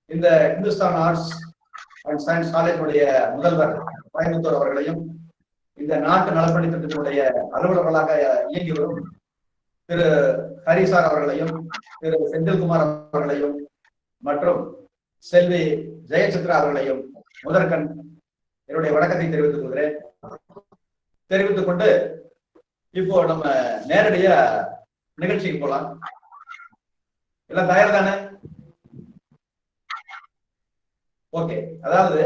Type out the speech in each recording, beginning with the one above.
இந்த Hindustan arts and science காலேஜுடைய முதல்வர் கோயம்புத்தூர் அவர்களையும், இந்த நாட்டு நலப்பணி திட்டத்தினுடைய அலுவலர்களாக இயங்கி வரும் திரு ஹரிசார் அவர்களையும், திரு செந்தில்குமார் அவர்களையும் மற்றும் செல்வி ஜெயசித்ரா அவர்களையும் முதற்கண் என்னுடைய வணக்கத்தை தெரிவித்துக் கொள்கிறேன். தெரிவித்துக் கொண்டு இப்போ நம்ம நேரடியா நிகழ்ச்சிக்கு போலாம். எல்லாம் தயார் தானே? ஓகே. அதாவது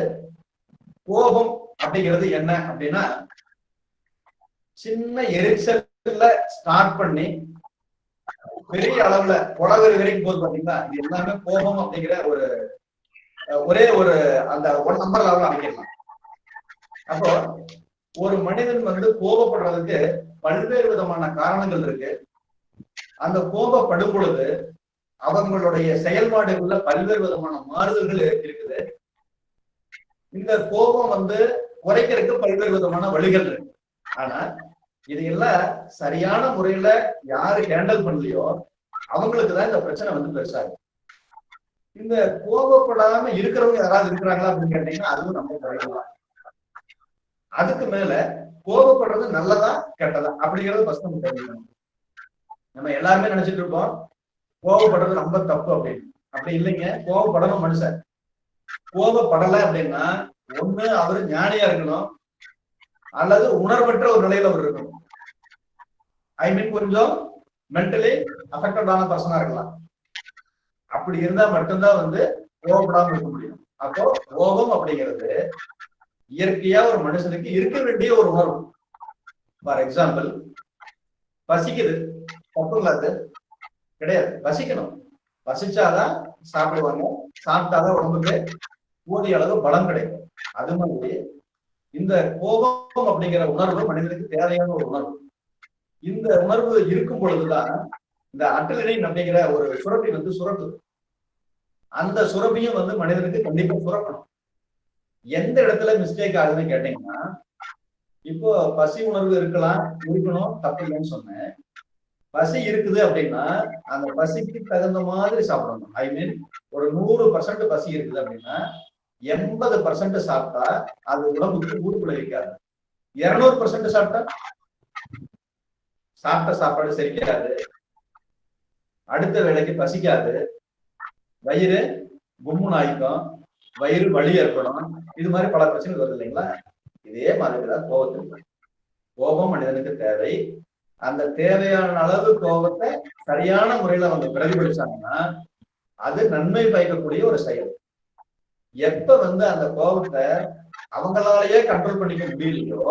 கோபம் அப்படிங்கிறது என்ன அப்படின்னா, சின்ன எரிச்சல்ல ஸ்டார்ட் பண்ணி பெரிய அளவுல புலவரி வரைக்கும் போது பாத்தீங்கன்னா இது எல்லாமே கோபம் அப்படிங்கிற ஒரே ஒரு அந்த ஒன் நம்பர் லெவல்ல அமைக்கலாம். அப்போ ஒரு மனிதன் கோபப்படுறதுக்கு பல்வேறு விதமான காரணங்கள் இருக்கு. அந்த கோபப்படும் பொழுது அவங்களுடைய செயல்பாடுகள்ல பல்வேறு விதமான மாறுதல்கள் இருக்குது. இந்த கோபம் குறைக்கிறதுக்கு பல்வேறு விதமான வழிகள் இருக்கு. ஆனா இதையெல்லாம் சரியான முறையில யாரு ஹேண்டில் பண்ணலையோ அவங்களுக்குதான் இந்த பிரச்சனை பெருசாகும். இந்த கோபப்படாம இருக்கிறவங்க யாராவது இருக்கிறாங்களா அப்படின்னு கேட்டீங்கன்னா அதுவும் நம்ம குறைக்கலாம். அதுக்கு மேல கோபப்படுறது நல்லதா கெட்டதா அப்படிங்கிறது ஃபர்ஸ்ட் நம்ம தெரிஞ்சுக்கணும். நம்ம எல்லாருமே நினைச்சிட்டு இருப்போம் கோபப்படுறது ரொம்ப தப்பு அப்படின்னு. அப்படி இல்லைங்க. கோபப்படணும் மனுஷன். கோபப்படலை அப்படின்னா ஒண்ணு அவரு ஞானியா இருக்கணும், அல்லது உணர்வற்ற ஒரு நிலையில அவர் இருக்கணும். ஐ மீன் கொஞ்சம் மென்டலி அஃபெக்டடான பர்சனா இருக்கலாம். அப்படி இருந்தா மட்டும்தான் கோபப்படாம இருக்க முடியும். அப்போ கோபம் அப்படிங்கிறது இயற்கையா ஒரு மனுஷனுக்கு இருக்க வேண்டிய ஒரு உணர்வு. ஃபார் எக்ஸாம்பிள், பசிக்குது, தப்புங்களா? அது கிடையாது. பசிக்கணும். பசிச்சாதான் சாப்பிடுவாங்க. சாப்பிட்டாதான் உடம்புக்கு போதிய அளவு பலம் கிடைக்கும். அது மாதிரி இந்த கோபம் அப்படிங்கிற உணர்வு மனிதனுக்கு தேவையான ஒரு உணர்வு. இந்த உணர்வு இருக்கும் பொழுதுதான் இந்த அட்ரினலின் அப்படிங்கிற ஒரு சுரப்பி சுரக்குது. அந்த சுரப்பியும் மனிதனுக்கு கண்டிப்பா சுரக்கணும். எந்த இடத்துல மிஸ்டேக் ஆகுதுன்னு கேட்டீங்கன்னா, இப்போ பசி உணர்வு இருக்கணும், தப்பு இல்லைன்னு சொன்னேன். பசி இருக்குது அப்படின்னா அந்த பசிக்கு தகுந்த மாதிரி சாப்பிடணும். ஐ மீன் ஒரு 100% பசி இருக்குது அப்படின்னா 80% சாப்பிட்டா அது உடம்புக்கு ஊறு விளைவிக்காது. 200% சாப்பிட்டா சாப்பிட்ட சாப்பாடு செரிக்காது, அடுத்த வேளைக்கு பசிக்காது, வயிறு கும்முன்னு ஆயிக்கும், வயிறு வலி ஏற்படும். இது மாதிரி பல பிரச்சனைகள் வருது இல்லைங்களா? இதே மாதிரிதான் கோபத்துக்கு. கோபம் மனிதனுக்கு தேவை. அந்த தேவையான அளவு கோபத்தை சரியான முறையில அவங்க பிரதிபலிச்சாங்கன்னா அது நன்மை பயக்கக்கூடிய ஒரு செயல். எப்ப அந்த கோபத்தை அவங்களாலேயே கண்ட்ரோல் பண்ணிக்க முடியலையோ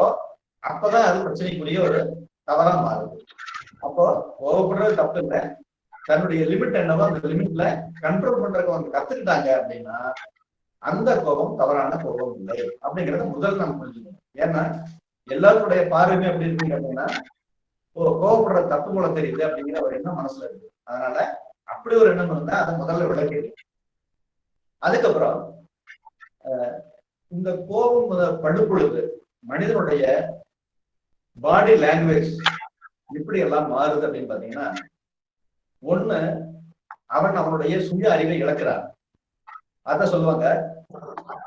அப்பதான் அது பிரச்சனைக்குரிய ஒரு தவறா மாறுது. அப்போ கோபப்படுறது தப்பு இல்லை. தன்னுடைய லிமிட் என்னவோ அந்த லிமிட்ல கண்ட்ரோல் பண்றதுக்கு அவங்க கத்துக்கிட்டாங்க அப்படின்னா அந்த கோபம் தவறான கோபம் இல்லை அப்படிங்கறத முதல் நம்ம புரிஞ்சுக்கணும். ஏன்னா எல்லாருடைய பார்வையுமே எப்படி இருக்குன்னு கேட்டீங்கன்னா, கோபப்படுற தப்பு போல தெரியுது அப்படிங்கிற ஒரு எண்ணம் மனசுல இருக்கு. அதனால அப்படி ஒரு எண்ணம் இருந்தா அதை முதல்ல விளக்கி. அதுக்கப்புறம் இந்த கோபம் படும்பொழுது மனிதனுடைய பாடி லாங்குவேஜ் எப்படி எல்லாம் மாறுது அப்படின்னு பாத்தீங்கன்னா, ஒண்ணு அவன் அவனுடைய சுய அறிவை இழக்கிறான். அத சொல்லுவாங்க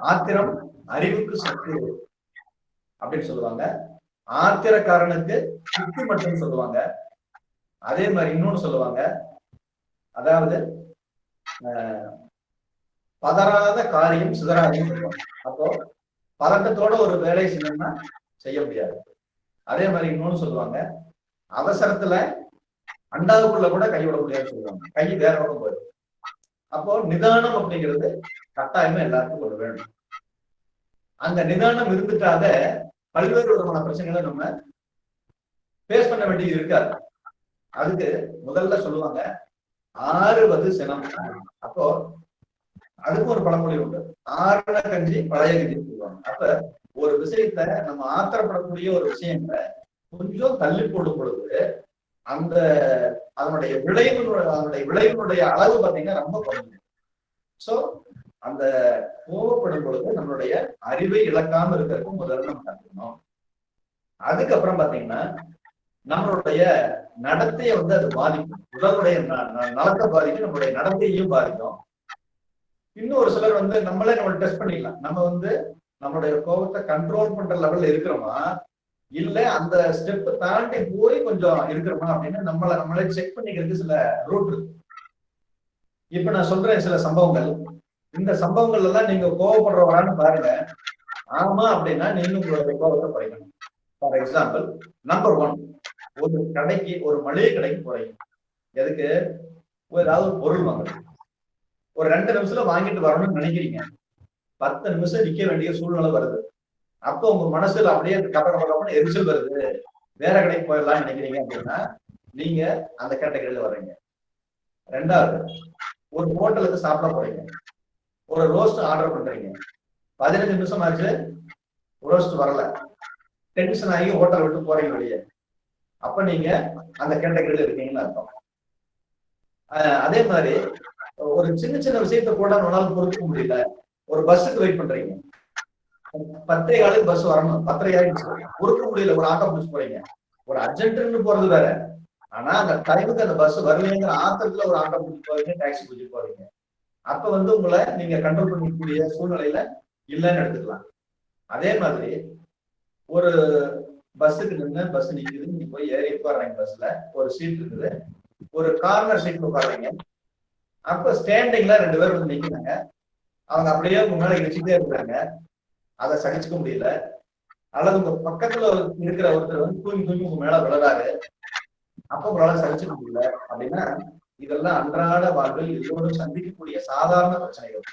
ஆத்திரம் அறிவுக்கு சக்தி அப்படின்னு சொல்லுவாங்க. ஆத்திரக்காரனுக்கு சுத்தி மட்டும் சொல்லுவாங்க. அதே மாதிரி இன்னொன்னு சொல்லுவாங்க, அதாவது பதறாத காரியம் சிதறாதுன்னு சொல்லுவாங்க. அப்போ பதட்டத்தோட ஒரு வேலையை செய்யணும்னா செய்ய முடியாது. அதே மாதிரி இன்னொன்னு சொல்லுவாங்க, அவசரத்துல அண்டாவுக்குள்ள கூட கை விட முடியாதுன்னு சொல்லுவாங்க. கை வேற பக்கம் போயிடும். அப்போ நிதானம் அப்படிங்கிறது கட்டாயமா எல்லாருக்கும் ஒரு வேணும். அந்த நிதானம் இருந்துட்டாத பல்வேறு விதமான பிரச்சனைகளை நம்ம பேஸ் பண்ண வேண்டியது இருக்காது. அதுக்கு முதல்ல சொல்லுவாங்க ஆறுவது சினம். அப்போ அதுக்கும் ஒரு பழமொழி உண்டு, ஆறுன கஞ்சி பழைய கஞ்சி சொல்லுவாங்க. அப்ப ஒரு விஷயத்த நம்ம ஆத்திரப்படக்கூடிய ஒரு விஷயங்களை கொஞ்சம் தள்ளி போடும் பொழுது அந்த அதனுடைய விளைவினுடைய அளவு பார்த்தீங்கன்னா ரொம்ப குறைஞ்சு. சோ அந்த கோபப்படும் பொழுது நம்மளுடைய அறிவை இழக்காம இருக்கிறதுக்கு முதல்ல நம்ம கத்துக்கணும். அதுக்கப்புறம் பாத்தீங்கன்னா நம்மளுடைய நடத்தையை அது பாதிக்கும். உடலுடைய நலத்தை பாதிக்கும், நம்மளுடைய நடத்தையையும் பாதிக்கும். இன்னும் ஒரு சிலர் வந்து நம்மளே நம்ம டெஸ்ட் பண்ணிக்கலாம். நம்ம வந்து நம்மளுடைய கோபத்தை கண்ட்ரோல் பண்ற லெவல்ல இருக்கிறோமா, இல்ல அந்த ஸ்டெப் தாண்டி போய் கொஞ்சம் இருக்கிறோமா அப்படின்னு நம்மளே செக் பண்ணிக்கிறதுக்கு சில ரூட் இருக்கு. இப்ப நான் சொல்றேன் சில சம்பவங்கள். இந்த சம்பவங்கள் எல்லாம் நீங்க கோவப்படுறவரான்னு பாருங்க. ஆமா அப்படின்னா நீங்க உங்களுடைய கோபத்தை குறைக்கணும். ஃபார் எக்ஸாம்பிள், நம்பர் 1, ஒரு கடைக்கு, ஒரு மளிகை கடைக்கு போறீங்க. எதுக்கு? ஏதாவது ஒரு பொருள் வாங்குறீங்க. ஒரு 2 நிமிஷத்துல வாங்கிட்டு வரணும்னு நினைக்கிறீங்க. 10 நிமிஷம் நிக்க வேண்டிய சூழ்நிலை வருது. அப்போ உங்க மனசுல அப்படியே கபகபன்னு எரிச்சல் வருது. வேற கடைக்கு போயிடலாம்னு நினைக்கிறீங்க அப்படின்னா நீங்க அந்த கேட்டகரியில வர்றீங்க. 2வது, ஒரு ஹோட்டலுக்கு சாப்பிட போறீங்க. ஒரு ரோஸ்ட் ஆர்டர் பண்றீங்க. 15 நிமிஷம் ஆச்சு, ரோஸ்ட் வரல. டென்ஷன் ஆகி ஹோட்டல் விட்டு போறீங்க வெளியே. அப்ப நீங்க அந்த கேட்டகரியில இருக்கீங்கன்னு அர்த்தம். அதே மாதிரி ஒரு சின்ன சின்ன விஷயத்த கூட நம்மளால பொறுத்துக்க முடியல. ஒரு பஸ்ஸுக்கு வெயிட் பண்றீங்க. 10:15 பஸ் வரணும், 10:30 ஆயிடுச்சு, பொறுக்க முடியல. ஒரு ஆட்டோ பிடிச்சு போறீங்க. ஒரு அர்ஜென்ட்னு போறது வேற. ஆனா அந்த டைமுக்கு அந்த பஸ் வரலைங்கிற ஆத்திரத்துல ஒரு ஆட்டோ பிடிச்சு போறீங்க, டாக்ஸி பிடிச்சு போறீங்க. அப்ப வந்து உங்களை நீங்க கண்ட்ரோல் பண்ணக்கூடிய சூழ்நிலையில இல்லைன்னு எடுத்துக்கலாம். அதே மாதிரி ஒரு பஸ்ஸுக்கு நின்று பஸ் நிக்குது, நீங்க போய் ஏறி உட்காடுறீங்க. பஸ்ல ஒரு சீட் இருக்குது, ஒரு கார்னர் சீட்ல உட்காடுறீங்க. அப்ப ஸ்டாண்டிங்ல 2 பேர் வந்து நிக்கிறாங்க. அவங்க அப்படியே உங்க மேல இடிச்சுட்டே இருக்கிறாங்க. அதை சகிச்சுக்க முடியல. அல்லது உங்க பக்கத்துல இருக்கிற ஒருத்தர் வந்து தூங்கி தூங்கி உங்க மேல விழுறாரு. அப்ப உங்களால சகிச்சுக்க முடியல அப்படின்னா இதெல்லாம் அன்றாட வாழ்வில் எல்லோரும் சந்திக்கக்கூடிய சாதாரண பிரச்சனைகள்.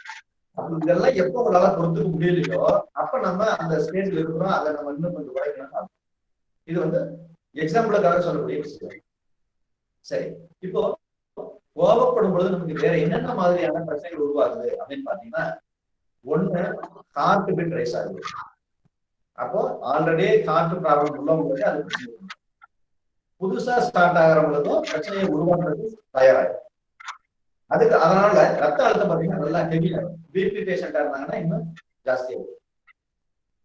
அப்ப இதெல்லாம் எப்ப உங்களால பொறுத்துக்க முடியலையோ அப்ப நம்ம அந்த ஸ்டேஜ்ல இருக்கிறோம். அதை நம்ம இன்னும் கொஞ்சம் குறைக்கணும். இது வந்து எக்ஸாம்பிளுக்காக சொல்லக்கூடிய விஷயம். சரி, இப்போ கோபப்படும் பொழுது நமக்கு வேற என்னென்ன மாதிரியான பிரச்சனைகள் உருவாகுது அப்படின்னு பாத்தீங்கன்னா, ஒண்ணு, ஹார்ட் பீட் ரைஸ் ஆகுது. அப்போ ஆல்ரெடி ஹார்ட் ப்ராப்ளம் உள்ளவங்களுக்கு அது பிரச்சனை. புதுசா ஸ்டார்ட் ஆகிறவங்களுக்கும் பிரச்சனையை உருவாக்குறது தயாராகும். அதனால ரத்த அழுத்தம் பாத்தீங்கன்னா நல்லா ஹெவியா இருக்கும். பிபி பேஷண்டா இருந்தாங்கன்னா இன்னும் ஜாஸ்தியாகும்.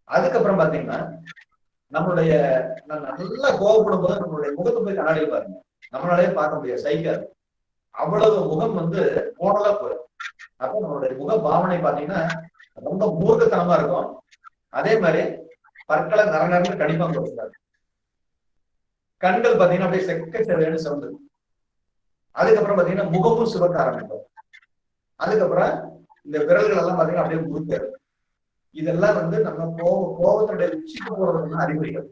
அதுக்கப்புறம் பாத்தீங்கன்னா நம்மளுடைய நல்லா கோவப்படும் போது நம்மளுடைய முகத்தை போய் கண்ணாடியில் பாருங்க, நம்மளாலே பார்க்க முடியாது, சைக்காது. அவ்வளவு முகம் வந்து போனலா போயிடும். அப்ப நம்மளுடைய முக பாவனை பாத்தீங்கன்னா ரொம்ப மூர்க்கத்தனமா இருக்கும். அதே மாதிரி பற்களை நரநரன்னு கடிப்பாங்க வச்சுக்காரு. கண்கள் பாத்தீங்கன்னா அப்படியே செக்க செவ்வேன்னு சிவந்து. அதுக்கப்புறம் பாத்தீங்கன்னா முகமும் சிவக்க ஆரம்பிக்கும். அதுக்கப்புறம் இந்த விரல்கள் எல்லாம் பாத்தீங்கன்னா அப்படியே முறுக்காரு. இதெல்லாம் வந்து நம்ம கோபத்தினுடைய உச்சிக்கு போறதுன்னா அறிகுறிகள்.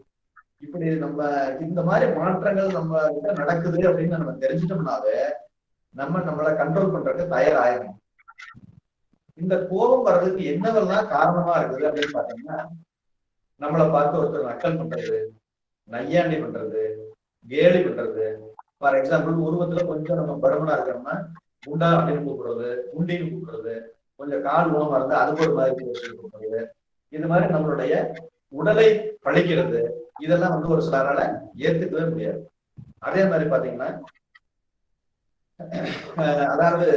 இப்படி நம்ம இந்த மாதிரி மாற்றங்கள் நம்ம கிட்ட நடக்குது அப்படின்னு நம்ம தெரிஞ்சிட்டோம்னாவே நம்மளை கண்ட்ரோல் பண்றதுக்கு தயாராயிரும். இந்த கோபம் வர்றதுக்கு என்னவெல்லாம் காரணமா இருக்குது அப்படின்னு பாத்தீங்கன்னா, நம்மளை பார்த்து ஒருத்தர் நக்கல் பண்றது, நையாண்டி பண்றது, கேலி பண்றது. ஃபார் எக்ஸாம்பிள், உருவத்துல கொஞ்சம் நம்ம பருமனா இருக்கிறோம்னா குண்டா அப்படின்னு கூப்பிடுறது, குண்டின்னு கூப்பிடுறது, கொஞ்சம் கால் ஊனமா இருந்தா அதுக்கு ஒரு மாதிரி கூப்பிடுறது. இது மாதிரி நம்மளுடைய உடலை பழிக்கிறது. இதெல்லாம் வந்து ஒரு சிலரால ஏத்துக்கவே முடியாது. அதே மாதிரி பாத்தீங்கன்னா, அதாவது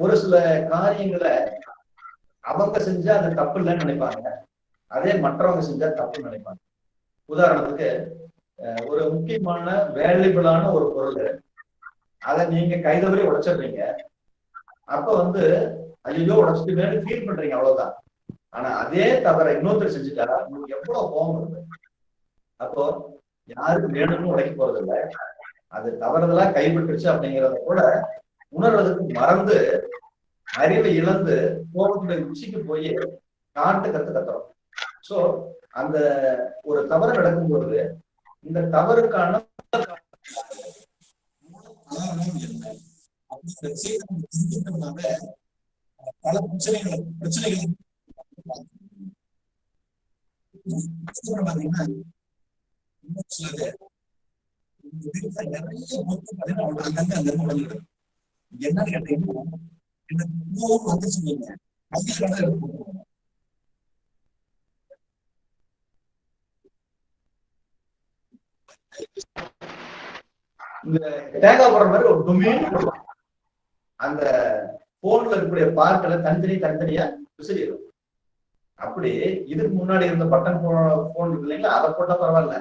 ஒரு சில காரியங்களை அவங்க செஞ்சா அது தப்பு இல்லைன்னு நினைப்பாங்க, அதே மற்றவங்க செஞ்சா தப்புன்னு நினைப்பாங்க. உதாரணத்துக்கு, ஒரு முக்கியமான வேல்யூபிளான ஒரு பொருள், அதை நீங்க கைதவறி உடைச்சிடுறீங்க. அப்ப வந்து ஐயோ உடைச்சிட்டுமேனு ஃபீல் பண்றீங்க, அவ்வளவுதான். ஆனா அதே தவிர இன்னொருத்தர் செஞ்சுட்டா உங்களுக்கு எவ்வளவு கோபம் வருது. அப்போ யாருக்கு வேணும்னு உடைக்க போறது இல்லை, அது தவறுதலா கைப்பற்றுச்சு அப்படிங்கிறத கூட உணர்வதற்கு மறந்து அறிவை இழந்து கோபத்துடைய உச்சிக்கு போய் கத்துறோம். சோ அந்த ஒரு தவறு நடக்கும் பொழுது இந்த தவறுக்கான பல பிரச்சனைகள் பாத்தீங்கன்னா என்னன்னு கேட்டீங்கன்னா இந்த தேங்காய் போடுற மாதிரி ஒரு தும்மின்னு போடுவாங்க. அந்த போன்ல இருக்கக்கூடிய பார்ட்களை தனித்தனியா விசிறிடும். அப்படி இதுக்கு முன்னாடி இருந்த பட்டன் போன் இருக்கு இல்லைங்களா, அதை போட்டா பரவாயில்ல.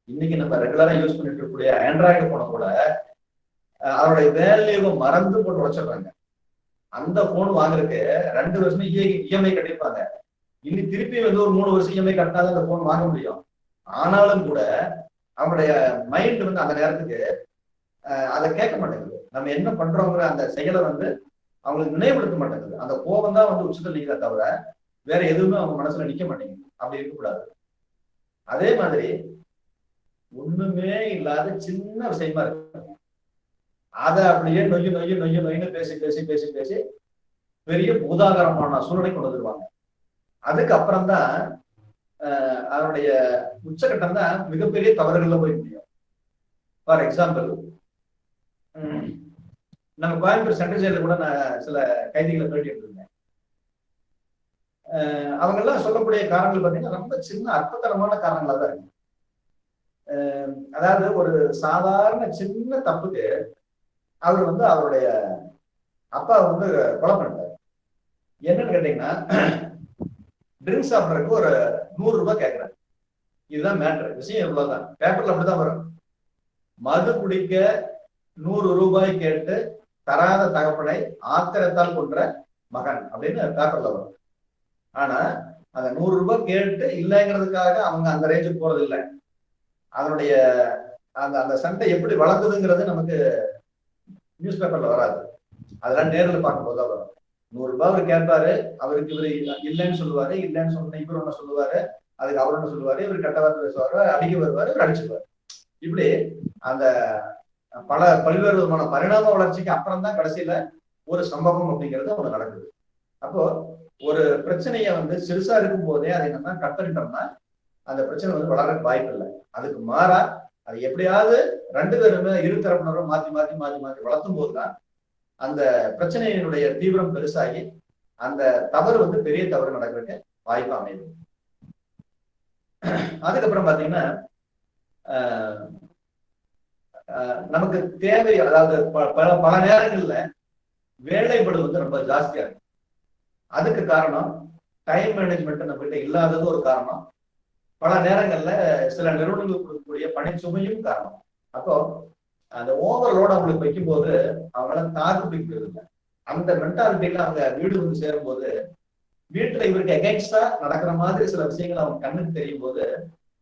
இன்னைக்கு நம்ம ரெகுலரா யூஸ் பண்ணிட்டு இருக்கக்கூடிய ஆண்ட்ராய்டு போன கூட அவருடைய வேல்யூவை மறந்து போட்டு உடைச்சிடுறாங்க. அந்த போன் வாங்குறதுக்கு 2 வருஷம் இஎம்ஐ கட்டிருப்பாங்க. இனி திருப்பி வந்து ஒரு 3 வருஷம் இஎம்ஐ கட்டினாதான் அந்த போன் வாங்க முடியும். ஆனாலும் கூட அவனுடைய மைண்ட் வந்து அந்த நேரத்துக்கு அதை கேட்க மாட்டேங்குது. நம்ம என்ன பண்றோங்கிற அந்த செயலை வந்து அவங்களுக்கு நினைவுபடுத்த மாட்டேங்குது. அந்த கோபம் தான் வந்து உச்சத்தில் நிற்கிறத தவிர வேற எதுவுமே அவங்க மனசுல நிக்க மாட்டேங்குது. அப்படி இருக்கக்கூடாது. அதே மாதிரி ஒண்ணுமே இல்லாத சின்ன விஷயமா இருக்கு, அதை அப்படியே நொய்யு பேசி பேசி பேசி பேசி பெரிய பூதாகரமான சூழ்நிலை கொண்டு வந்துருவாங்க. அதுக்கப்புறம் தான் அதனுடைய உச்சகட்டம் தான் மிகப்பெரிய தவறுகள்ல போய் முடியும். ஃபார் எக்ஸாம்பிள், நம்ம கோயம்புத்தூர் சென்ட்ரல் ஜெயில கூட நான் சில கைதிகளை பேட்டி எடுத்திருந்தேன். அவங்க எல்லாம் சொல்லக்கூடிய காரணங்கள் பார்த்தீங்கன்னா ரொம்ப சின்ன அற்புதமான காரணங்களா தான் இருக்கு. அதாவது ஒரு சாதாரண சின்ன தப்புக்கு அவர் வந்து அவருடைய அப்பா வந்து கொலை பண்ணிட்டார். என்னன்னு கேட்டீங்கன்னா, ட்ரிங்க்ஸ் சாப்பிட்றதுக்கு ஒரு 100 ரூபாய் கேட்கிறாரு. இதுதான் மேட்ரு, விஷயம் இவ்வளவுதான். பேப்பர்ல அப்படிதான் வரும். மது குடிக்க 100 ரூபாய் கேட்டு தராத தகப்பனை ஆத்திரத்தால் கொன்ற மகன் அப்படின்னு பேப்பர்ல வரும். ஆனா அந்த 100 ரூபாய் கேட்டு இல்லைங்கிறதுக்காக அவங்க அந்த ரேஞ்சுக்கு போறது இல்லை. அதனுடைய அந்த அந்த சண்டை எப்படி வளர்க்குதுங்கிறது நமக்கு நியூஸ் பேப்பர்ல வராது. அதெல்லாம் நேரில் பார்க்கும்போது தான் வரும். 100 ரூபாய் அவர் கேட்பாரு, அவருக்கு இவரு இல்லைன்னு சொல்லுவாரு, இல்லைன்னு சொன்ன இவர் ஒண்ணு சொல்லுவாரு, அதுக்கு அவர் ஒண்ணு சொல்லுவாரு, இவர் கெட்ட வார்த்தை பேசுவாரு, அடிக்க வருவாரு, இவர் அடிச்சுக்குவாரு. இப்படி அந்த பல்வேறு விதமான பரிணாம வளர்ச்சிக்கு அப்புறம் தான் கடைசியில ஒரு சம்பவம் அப்படிங்கிறது ஒண்ணு நடக்குது. அப்போ ஒரு பிரச்சனைய வந்து சிறுசா இருக்கும் போதே அதை நம்ம கத்தறிட்டோம்னா அந்த பிரச்சனை வந்து வளர வாய்ப்பு இல்லை. அதுக்கு மாறா அது எப்படியாவது 2 பேருமே இரு தரப்பினரும் மாத்தி மாத்தி மாத்தி மாத்தி வளர்த்தும் போதுதான் அந்த பிரச்சனையினுடைய தீவிரம் பெருசாகி அந்த தவறு வந்து பெரிய தவறு நடக்கிறதுக்கு வாய்ப்பு அமையுது. அதுக்கப்புறம் பாத்தீங்கன்னா நமக்கு தேவை, அதாவது பல நேரங்கள்ல வேலைப்படு வந்து ரொம்ப ஜாஸ்தியா இருக்கு. அதுக்கு காரணம் டைம் மேனேஜ்மெண்ட் நம்ம கிட்ட இல்லாதது ஒரு காரணம். பல நேரங்கள்ல சில நிறுவனங்களுக்கு கொடுக்கக்கூடிய பணி சுமையும் காரணம். அப்போ அந்த ஓவர்லோட் அவங்களுக்கு வைக்கும் போது அவங்களால தாக்கு பிடிக்கிறது இல்லை. அந்த மென்டாலிட்டியில அவங்க வீடு வந்து சேரும் போது வீட்டுல இவருக்கு எகென்ஸ்டா நடக்கிற மாதிரி சில விஷயங்கள் அவங்க கண்ணுக்கு தெரியும் போது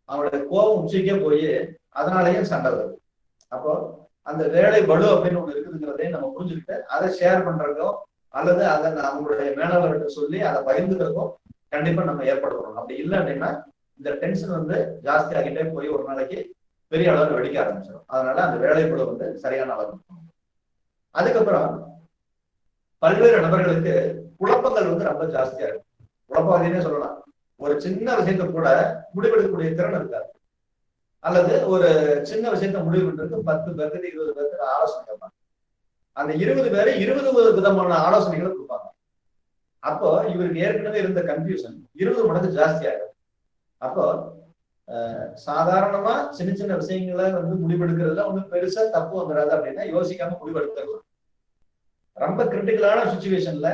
அவங்களுடைய கோபம் உச்சிக்கே போய் அதனாலேயும் சண்டை வருது. அப்போ அந்த வேலை பளு அப்படின்னு ஒண்ணு இருக்குதுங்கிறதையும் நம்ம புரிஞ்சுக்கிட்டு அதை ஷேர் பண்றதோ அல்லது அதை நம்மளுடைய மேலாளர்கிட்ட சொல்லி அதை பகிர்ந்துக்கிறதோ கண்டிப்பா நம்ம ஏற்படுத்தணும். அப்படி இல்லை அப்படின்னா இந்த டென்ஷன் வந்து ஜாஸ்தி ஆகிட்டே போய் ஒரு நாளைக்கு பெரிய அளவில் வெடிக்க ஆரம்பிச்சிடும். அதனால அந்த வேலை பளு வந்து சரியான அளவு. அதுக்கப்புறம் பல்வேறு நபர்களுக்கு குழப்பங்கள் வந்து ரொம்ப ஜாஸ்தியா இருக்கு. குழப்பவாதினே சொல்லலாம். ஒரு சின்ன விஷயத்த கூட முடிவெடுக்கக்கூடிய திறன் இருக்காது. அல்லது ஒரு சின்ன விஷயத்த முடிவு பண்றதுக்கு 10 பேருக்கு 20 பேருக்கு ஆலோசனை கேட்பாங்க. அந்த 20 பேரை 20 விதமான ஆலோசனைகளை கொடுப்பாங்க. அப்போ இவருக்கு ஏற்கனவே இருந்த கன்ஃபியூஷன் 20 மடங்கு ஜாஸ்தி ஆகும். அப்போ சாதாரணமா சின்ன சின்ன விஷயங்களை வந்து முடிவெடுக்கிறதுல ஒன்றும் பெருசா தப்பு வந்துடாது அப்படின்னா யோசிக்காம முடிவெடுத்துடலாம். ரொம்ப கிரிட்டிக்கலான சுச்சுவேஷன்ல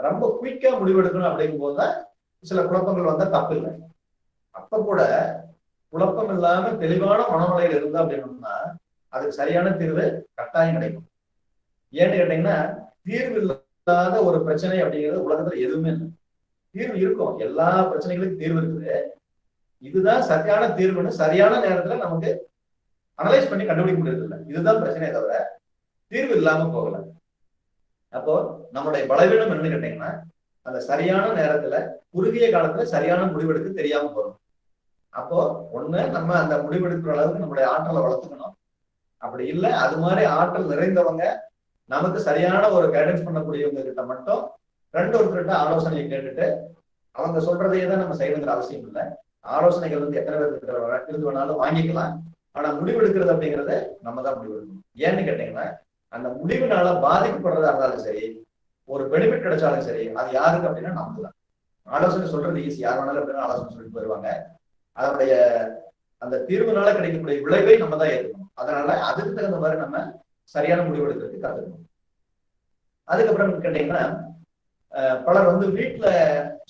ரொம்ப குயிக்கா முடிவெடுக்கணும் அப்படிங்கும் போதுதான் சில குழப்பங்கள் வந்தா தப்பு இல்லை. அப்ப கூட குழப்பம் இல்லாம தெளிவான மனநிலையில் இருந்தா அப்படின்னோம்னா அதுக்கு சரியான தீர்வு கட்டாயம் கிடைக்கும். ஏன்னு கேட்டீங்கன்னா, தீர்வு இல்லாத ஒரு பிரச்சனை அப்படிங்கிறது உலகத்துல எதுவுமே இல்லை. தீர்வு இருக்கும், எல்லா பிரச்சனைகளுக்கும் தீர்வு இருக்குது. இதுதான் சரியான தீர்வுன்னு சரியான நேரத்துல நமக்கு அனலைஸ் பண்ணி கண்டுபிடிக்க முடியாது இல்லை. இதுதான் பிரச்சனையை தவிர தீர்வு இல்லாம போகல. அப்போ நம்மளுடைய பலவீனம் என்னன்னு கேட்டீங்கன்னா, அந்த சரியான நேரத்துல குறுகிய காலத்துல சரியான முடிவெடுக்க தெரியாம போறோம். அப்போ ஒண்ணு நம்ம அந்த முடிவெடுக்கிற அளவுக்கு நம்மளுடைய ஆற்றலை வளர்த்துக்கணும். அப்படி இல்லை அது மாதிரி ஆற்றல் நிறைந்தவங்க நமக்கு சரியான ஒரு கைடன்ஸ் பண்ணக்கூடியவங்க கிட்ட மட்டும் ஒருத்தர்கிட்ட ஆலோசனையை கேட்டுட்டு அவங்க சொல்றதையே தான் நம்ம செய்யணுங்கிற அவசியம் இல்லை. ஆலோசனைகள் வந்து எத்தனை பேருக்கு இருந்து வேணாலும் வாங்கிக்கலாம். ஆனா முடிவெடுக்கிறது அப்படிங்கறத நம்ம தான் முடிவெடுக்கணும். ஏன்னு கேட்டீங்கன்னா, அந்த முடிவுனால பாதிக்கப்படுறதா இருந்தாலும் சரி, ஒரு பெனிஃபிட் கிடைச்சாலும் சரி, அது யாருக்கு அப்படின்னா நமக்கு தான். ஆலோசனை சொல்றது ஈஸி, யார் வேணாலும் அப்படின்னா ஆலோசனை சொல்லிட்டு போயிருவாங்க. அதனுடைய அந்த தீர்வுனால கிடைக்கக்கூடிய விளைவை நம்ம தான் ஏற்கணும். அதனால அதுக்கு தகுந்த மாதிரி நம்ம சரியான முடிவெடுக்கிறதுக்கு கத்துக்கணும். அதுக்கப்புறம் கேட்டீங்கன்னா, பலர் வந்து வீட்டுல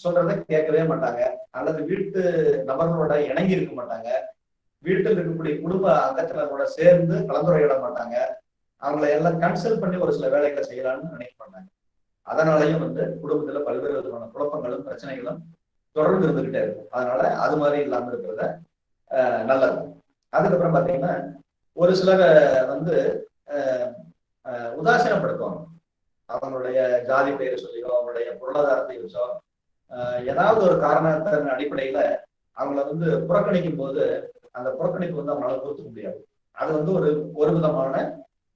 சொல்றதை கேட்கவே மாட்டாங்க, அல்லது வீட்டு நபர்களோட இணங்கி இருக்க மாட்டாங்க, வீட்டில் இருக்கக்கூடிய குடும்ப அங்கத்தினரோட சேர்ந்து கலந்துரையாட மாட்டாங்க, அவங்களை எல்லாம் கன்சல்ட் பண்ணி ஒரு சில வேலைகளை செய்யலாம்னு நினைக்க மாட்டாங்க. அதனாலையும் குடும்பத்துல பல்வேறு விதமான குழப்பங்களும் பிரச்சனைகளும் தொடர்ந்து இருந்துகிட்டே இருக்கும். அதனால அது மாதிரி இல்லாம இருக்கிறத நல்லது. அதுக்கப்புறம் பாத்தீங்கன்னா ஒரு சிலரை உதாசீனப்படுத்துவாங்க. அவங்களுடைய ஜாதி பெயரை சொல்லியோ அவங்களுடைய பொருளாதாரத்தை வச்சோ ஏதாவது ஒரு காரணத்தின் அடிப்படையில அவங்கள புறக்கணிக்கும் போது அந்த புறக்கணிப்பு அவங்களால பொறுத்துக்க முடியாது. அது ஒரு விதமான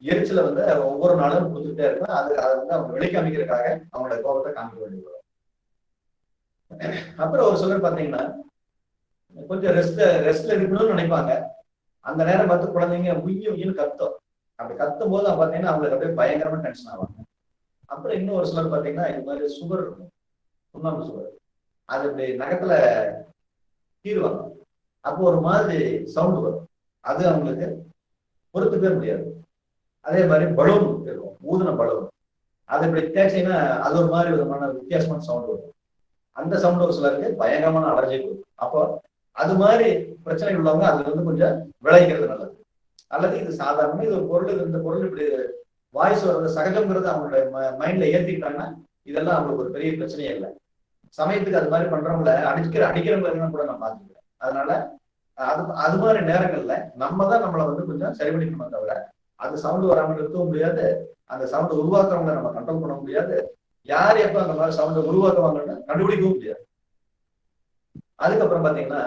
எரிச்சலை ஒவ்வொரு நாளும் கொடுத்துட்டே இருக்கும். அதை அவங்க வெளிக்காமிக்கிறதுக்காக அவங்களோட கோபத்தை காமிக்க வேண்டியது வரும். அப்புறம் ஒரு சிலர் பாத்தீங்கன்னா கொஞ்சம் ரெஸ்ட்ல இருக்கணும்னு நினைப்பாங்க. அந்த நேரம் பார்த்து குழந்தைங்க உயின்னு கத்தும். அப்படி கத்தும் போது பாத்தீங்கன்னா அவங்களுக்கு அப்படியே பயங்கரமா டென்ஷன் ஆவாங்க. அப்புறம் இன்னும் ஒரு சிலர் பாத்தீங்கன்னா இது மாதிரி சுகர் இருக்கும், சுண்ணாம்பு சுகர், அது இப்படி நகத்துல கீறுவாங்க. அப்போ ஒரு மாதிரி சவுண்ட் வரும். அது அவங்களுக்கு பொறுத்துக்கவே முடியாது. அதே மாதிரி பலூன் இருக்கும், ஊதுன பலூன், அது இப்படி தேய்ச்சிங்கன்னா அது ஒரு மாதிரி விதமான வித்தியாசமான சவுண்ட் வரும். அந்த சவுண்ட் ஒரு சிலருக்கு பயங்கரமான அலர்ஜி கொடுக்கும். அப்போ அது மாதிரி பிரச்சனை உள்ளவங்க அதுல கொஞ்சம் விளைவிக்கிறது நல்லது. அல்லது இது சாதாரண இது ஒரு பொருள், இந்த பொருள் இப்படி வாய்ஸ் வர்றது சகஜம்ங்கிறது அவங்களுடைய மைண்ட்ல ஏத்திக்கிட்டாங்கன்னா இதெல்லாம் அவங்களுக்கு ஒரு பெரிய பிரச்சனையே இல்லை. சமயத்துக்கு அது மாதிரி பண்றவங்கள அடிக்கிறவங்க கூட நான் பார்த்துக்கிறேன். அதனால அது மாதிரி நேரங்கள்ல நம்ம தான் நம்மளை கொஞ்சம் சரி பண்ணிக்கணும். தவிர அது சவுண்ட் வராமல் நிறுத்தவும் முடியாது, அந்த சவுண்ட் உருவாக்குறவங்களை நம்ம கண்ட்ரோல் பண்ண முடியாது, யார் எப்ப அந்த மாதிரி சவுண்டை உருவாக்குவாங்கன்னு கண்டுபிடிக்கவும் முடியாது. அதுக்கப்புறம் பாத்தீங்கன்னா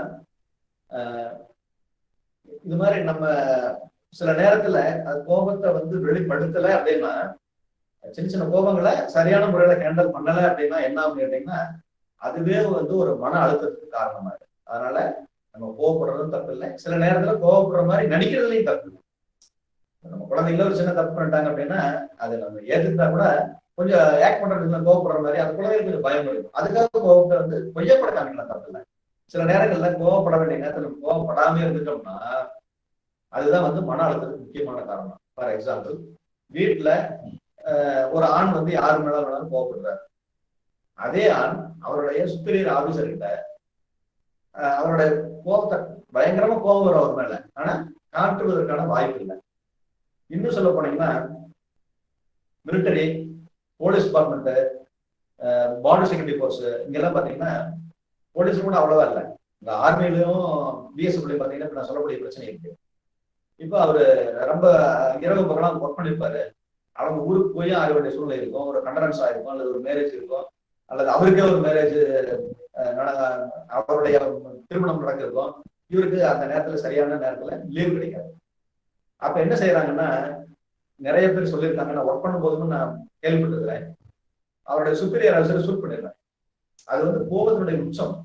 இது மாதிரி நம்ம சில நேரத்துல அது கோபத்தை வெளிப்படுத்தல அப்படின்னா, சின்ன சின்ன கோபங்களை சரியான முறையில ஹேண்டில் பண்ணல அப்படின்னா என்ன ஆகும் கேட்டீங்கன்னா அதுவே ஒரு மன அழுத்தத்துக்கு காரணமா இருக்கு. அதனால நம்ம கோவப்படுறதும் தப்பு இல்லை, சில நேரத்துல கோவப்படுற மாதிரி நடிக்கிறதுலையும் தப்பு இல்லை. நம்ம குழந்தைங்கள ஒரு சின்ன தப்பு பண்ணிட்டாங்க அப்படின்னா அதை நம்ம ஏத்துக்கிட்டா கூட கொஞ்சம் ஆக்ட் பண்றதுல கோவப்படுற மாதிரி அந்த குழந்தைகளுக்கு கொஞ்சம் பயம் இருக்கும். அதுக்காக கோவத்தை பொய்யப்பட காமிக்கலாம், தப்பு இல்லை. சில நேரங்கள்ல கோவப்பட வேண்டிய நேரத்துல கோவப்படாம இருந்துட்டோம்னா அதுதான் மன அழுத்தத்துக்கு முக்கியமான காரணம். ஃபார் எக்ஸாம்பிள், வீட்டுல ஒரு ஆண் யாரு மேலும் கோவப்படுறாரு. அதே ஆண் அவருடைய சுப்பீரியர் ஆபீசர் கிட்ட அவருடைய கோபத்தை பயங்கரமா கோபம் வரும் அவர் மேல, ஆனா காட்டுவதற்கான வாய்ப்பு இல்லை. இன்னும் சொல்ல போனீங்கன்னா military, police department, border security force இங்கெல்லாம் பாத்தீங்கன்னா போலீஸ் கூட அவ்வளவா இல்லை. இந்த ஆர்மிலையும் பிஎஸ்எஃப்லையும் பாத்தீங்கன்னா இப்ப நான் சொல்லக்கூடிய பிரச்சனை இருக்கு. இப்போ அவரு ரொம்ப இரவு பகலாம் ஒர்க் பண்ணிருப்பாரு. அவங்க ஊருக்கு போய் ஆக வேண்டிய சூழ்நிலை இருக்கும், ஒரு கண்டனன்ஸ் ஆயிருக்கும், அல்லது ஒரு மேரேஜ் இருக்கும், அல்லது அவருக்கே ஒரு மேரேஜ் அவருடைய திருமணம் நடந்திருக்கும். இவருக்கு அந்த நேரத்துல சரியான நேரத்துல லீவ் கிடைக்காது. அப்ப என்ன செய்யறாங்கன்னா, நிறைய பேர் சொல்லியிருக்காங்க, நான் ஒர்க் பண்ணும் போதும் நான் கேள்விப்பட்டிருக்கிறேன், அவருடைய சுப்பீரியர் ஆஃபீஸர் சூட் பண்ணிடுறேன். அது கோபத்தினுடைய உச்சம்.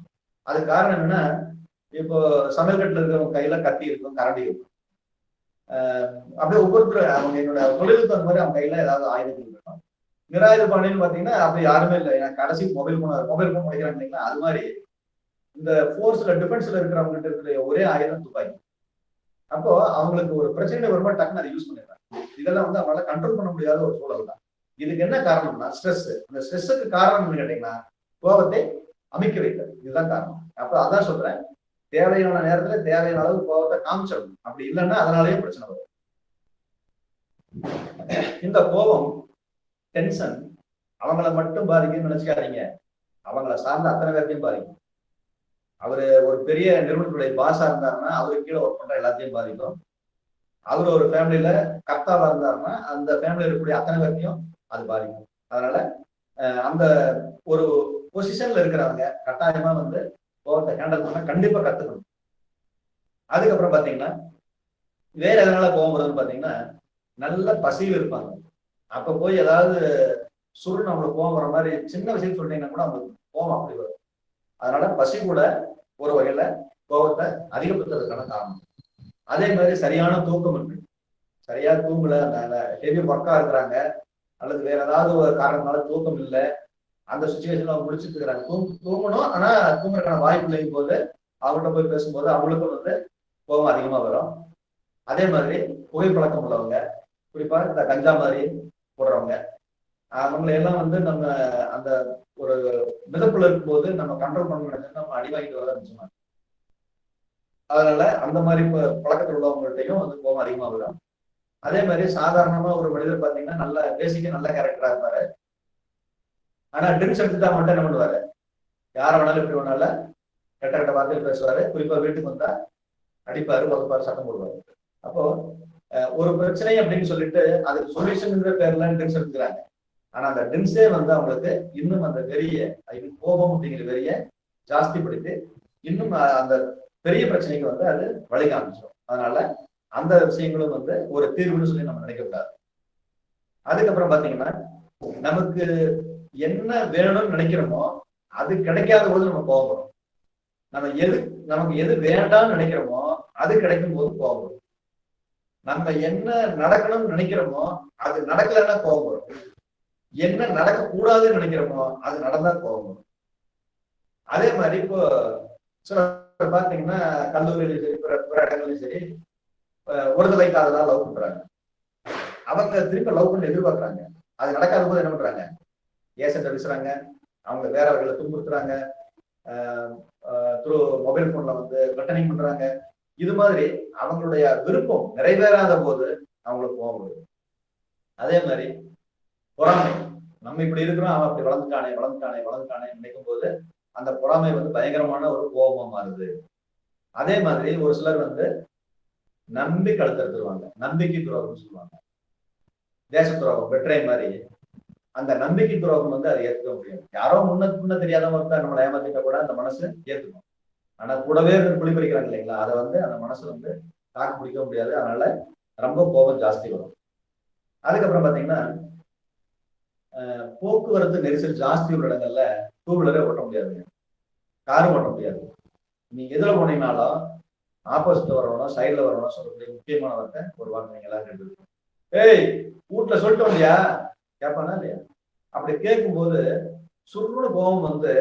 அது காரணம் என்னன்னா, இப்போ சமையல் கட்டில இருக்கிறவங்க கையில கத்தி இருக்கும், கரண்டி இருக்கும். அப்படியே ஒவ்வொருத்தரும் அவங்க என்னோட தொழிலுக்கு அந்த மாதிரி அவங்க கையில ஏதாவது ஆயுதங்கள் இருக்கணும். நிராயுத பாணின்னு பாத்தீங்கன்னா அப்படி யாருமே இல்லை. ஏன்னா கடைசி மொபைல் போன் முடிக்கிறாங்க இல்லைங்களா, அது மாதிரி இந்த போர்ஸ்ல டிஃபென்ஸ்ல இருக்கிறவங்க கிட்ட இருக்கிற ஒரே ஆயுதம் துப்பாக்கி. அப்போ அவங்களுக்கு ஒரு பிரச்சனை வரும்போது டக்குன்னு அதை யூஸ் பண்ணிடுறாங்க. இதெல்லாம் அவங்களால கண்ட்ரோல் பண்ண முடியாத ஒரு சூழல் தான். இதுக்கு என்ன காரணம்னா ஸ்ட்ரெஸ். அந்த ஸ்ட்ரெஸ்ஸுக்கு காரணம் கேட்டீங்கன்னா கோபத்தை அமைக்க வைக்கிறது, இதுதான் காரணம். அப்ப அதான் சொல்றேன், தேவையான நேரத்துல தேவையான அளவு கோபத்தை காமிச்சிடணும். அப்படி இல்லைன்னா அதனாலேயே பிரச்சனை வரும். இந்த கோபம், டென்ஷன் அவங்கள மட்டும் பாதிக்கும்னு நினைச்சுக்காதீங்க, அவங்கள சார்ந்த அத்தனை பேர்த்தையும் பாதிக்கும். அவரு ஒரு பெரிய நிறுவனத்துடைய பாஸா இருந்தாருன்னா அவருக்கு கீழே ஒர்க் பண்ற எல்லாத்தையும் பாதிக்கும். அவரு ஒரு ஃபேமிலியில கர்த்தாவா இருந்தாருன்னா அந்த ஃபேமிலியில இருக்கக்கூடிய அத்தனை பேர்த்தையும் அது பாதிக்கும். அதனால அந்த ஒரு பொசிஷன்ல இருக்கிறவங்க கட்டாயமா கோபத்தை ஹேண்டில் பண்ண கண்டிப்பா கத்துக்கணும். அதுக்கப்புறம் பாத்தீங்கன்னா வேற எதனால கோபம் வருதுன்னு பாத்தீங்கன்னா, நல்ல பசியில் இருப்பாங்க. அப்ப போய் ஏதாவது சுரு நம்மளுக்கு கோபம் வர மாதிரி சின்ன விஷயம் சொல்லிட்டீங்கன்னா கூட அவங்களுக்கு கோபம் அப்படி வரும். அதனால பசி கூட ஒரு வகையில கோபத்தை அதிகப்படுத்துறதுக்கான காரணம். அதே மாதிரி சரியான தூக்கம் இருக்கு, சரியா தூங்கல, ஹெவி ஒர்க்கா இருக்கிறாங்க, அல்லது வேற ஏதாவது ஒரு காரணத்தினால தூக்கம் இல்லை, அந்த சுச்சுவேஷன்ல அவங்க முடிச்சுட்டு இருக்கிறாங்க. தூங்கணும் ஆனா தூங்குறதுக்கான வாய்ப்பு இல்லையும் போது அவங்கள்ட்ட போய் பேசும்போது அவங்களுக்கும் கோபம் அதிகமா வரும். அதே மாதிரி புகைப்பழக்கம் உள்ளவங்க, குறிப்பா இந்த கஞ்சா மாதிரி போடுறவங்க, அவங்களை எல்லாம் நம்ம அந்த ஒரு மிதப்புல இருக்கும்போது நம்ம கண்ட்ரோல் பண்ண நம்ம அடி வாங்கிட்டு வர ஆரம்பிச்சோம். அதனால அந்த மாதிரி பழக்கத்தில் உள்ளவங்கள்ட்டையும் கோபம் அதிகமா வரும். அதே மாதிரி சாதாரணமா ஒரு மனிதர் பாத்தீங்கன்னா நல்ல பேசிக்கா நல்ல கேரக்டரா இருப்பாரு, ஆனா ட்ரிங்க்ஸ் எடுத்துட்டா மட்டும் என்ன பண்ணுவாரு, யார வேணாலும் எப்படி வேணாலும் கெட்ட கெட்ட வார்த்தையில் பேசுவாரு. குறிப்பா வீட்டுக்கு வந்தா அடிப்பாரு, வளர்ப்பாரு, சத்தம் போடுவாரு. அப்போ ஒரு பிரச்சனை அப்படின்னு சொல்லிட்டு அதுக்கு சொல்யூஷன்ங்கிற பேர்ல ட்ரிங்க்ஸ் எடுத்துக்கிறாங்க. ஆனா அந்த ட்ரிங்க்ஸே வந்து அவங்களுக்கு இன்னும் அந்த வெறிய, கோபம் அப்படிங்கிற வெறிய ஜாஸ்திப்படுத்தி இன்னும் அந்த பெரிய பிரச்சனைக்கு வந்து அது வழி காமிச்சிடும். அதனால அந்த விஷயங்களும் வந்து ஒரு தீர்வுன்னு சொல்லி நம்ம நினைக்கக்கூடாது. அதுக்கப்புறம் பாத்தீங்கன்னா, நமக்கு என்ன வேணும்னு நினைக்கிறோமோ அது கிடைக்காத போது நம்ம கோபம். நமக்கு எது வேண்டாம்னு நினைக்கிறோமோ அது கிடைக்கும் போது கோபம் வரும். நம்ம என்ன நடக்கணும்னு நினைக்கிறோமோ அது நடக்கலன்னா கோபம் வரும். என்ன நடக்க கூடாதுன்னு நினைக்கிறோமோ அது நடந்தா கோபம் வரும். அதே மாதிரி இப்போ சில பாத்தீங்கன்னா கல்லூரியிலும் சரி பிற இடங்கள்லயும் சரி ஒரு தலை காதலா லவ் பண்றாங்க. அவங்க திரும்ப லவ் பண்ணி எதிர்பார்க்கறாங்க. அது நடக்காத போது என்ன பண்றாங்க, ஏசென்ட் வீசுறாங்க, அவங்க வேறவர்களை துன்புறுத்துறாங்க, த்ரூ மொபைல் போன்ல வந்து பட்டனிங் பண்றாங்க. இது மாதிரி அவங்களுடைய விருப்பம் நிறைவேறாத போது அவங்களுக்கு கோபம் வருது. அதே மாதிரி பொறாமை, நம்ம இப்படி இருக்கிறோம், அவன் அப்படி வளர்ந்துட்டானே நினைக்கும் போது அந்த பொறாமை வந்து பயங்கரமான ஒரு கோபமா மாறுது. அதே மாதிரி ஒரு சிலர் வந்து நம்பி கழுத்தறுத்துருவாங்க, நம்பிக்கை துரோகம் சொல்லுவாங்க, தேச துரோகம், வெற்றை மாதிரி. அந்த நம்பிக்கை துரோகம் வந்து அதை ஏற்றுக்க முடியும். யாரோ முன்ன தெரியாதவங்க ஒருத்தர் நம்மளை ஏமாத்திட்ட கூட அந்த மனசு ஏற்றுக்கும். ஆனா கூடவே இருந்து குழி பறிக்கிறாங்க இல்லைங்களா, அதை வந்து அந்த மனசு வந்து தாக்கு பிடிக்க முடியாது. அதனால ரொம்ப கோபம் ஜாஸ்தி வரும். அதுக்கப்புறம் பாத்தீங்கன்னா, போக்குவரத்து நெரிசல் ஜாஸ்தி உள்ள இடங்கள்ல டூ வீலரே ஓட்ட முடியாதுங்க, காரும் ஓட்ட முடியாது. நீங்க எதுல போனீங்கனாலும் ஆப்போசிட்ல வரணும், சைட்ல வரணும் சொல்லக்கூடிய முக்கியமான வார்த்தை ஒரு வார்த்தை நீங்க எல்லாரும் கேட்டு, ஏய் வீட்டுல சொல்லிட்டு வந்தியா கேட்பானா இல்லையா? அப்படி கேட்கும்போது சுருன்னு கோபம் வந்து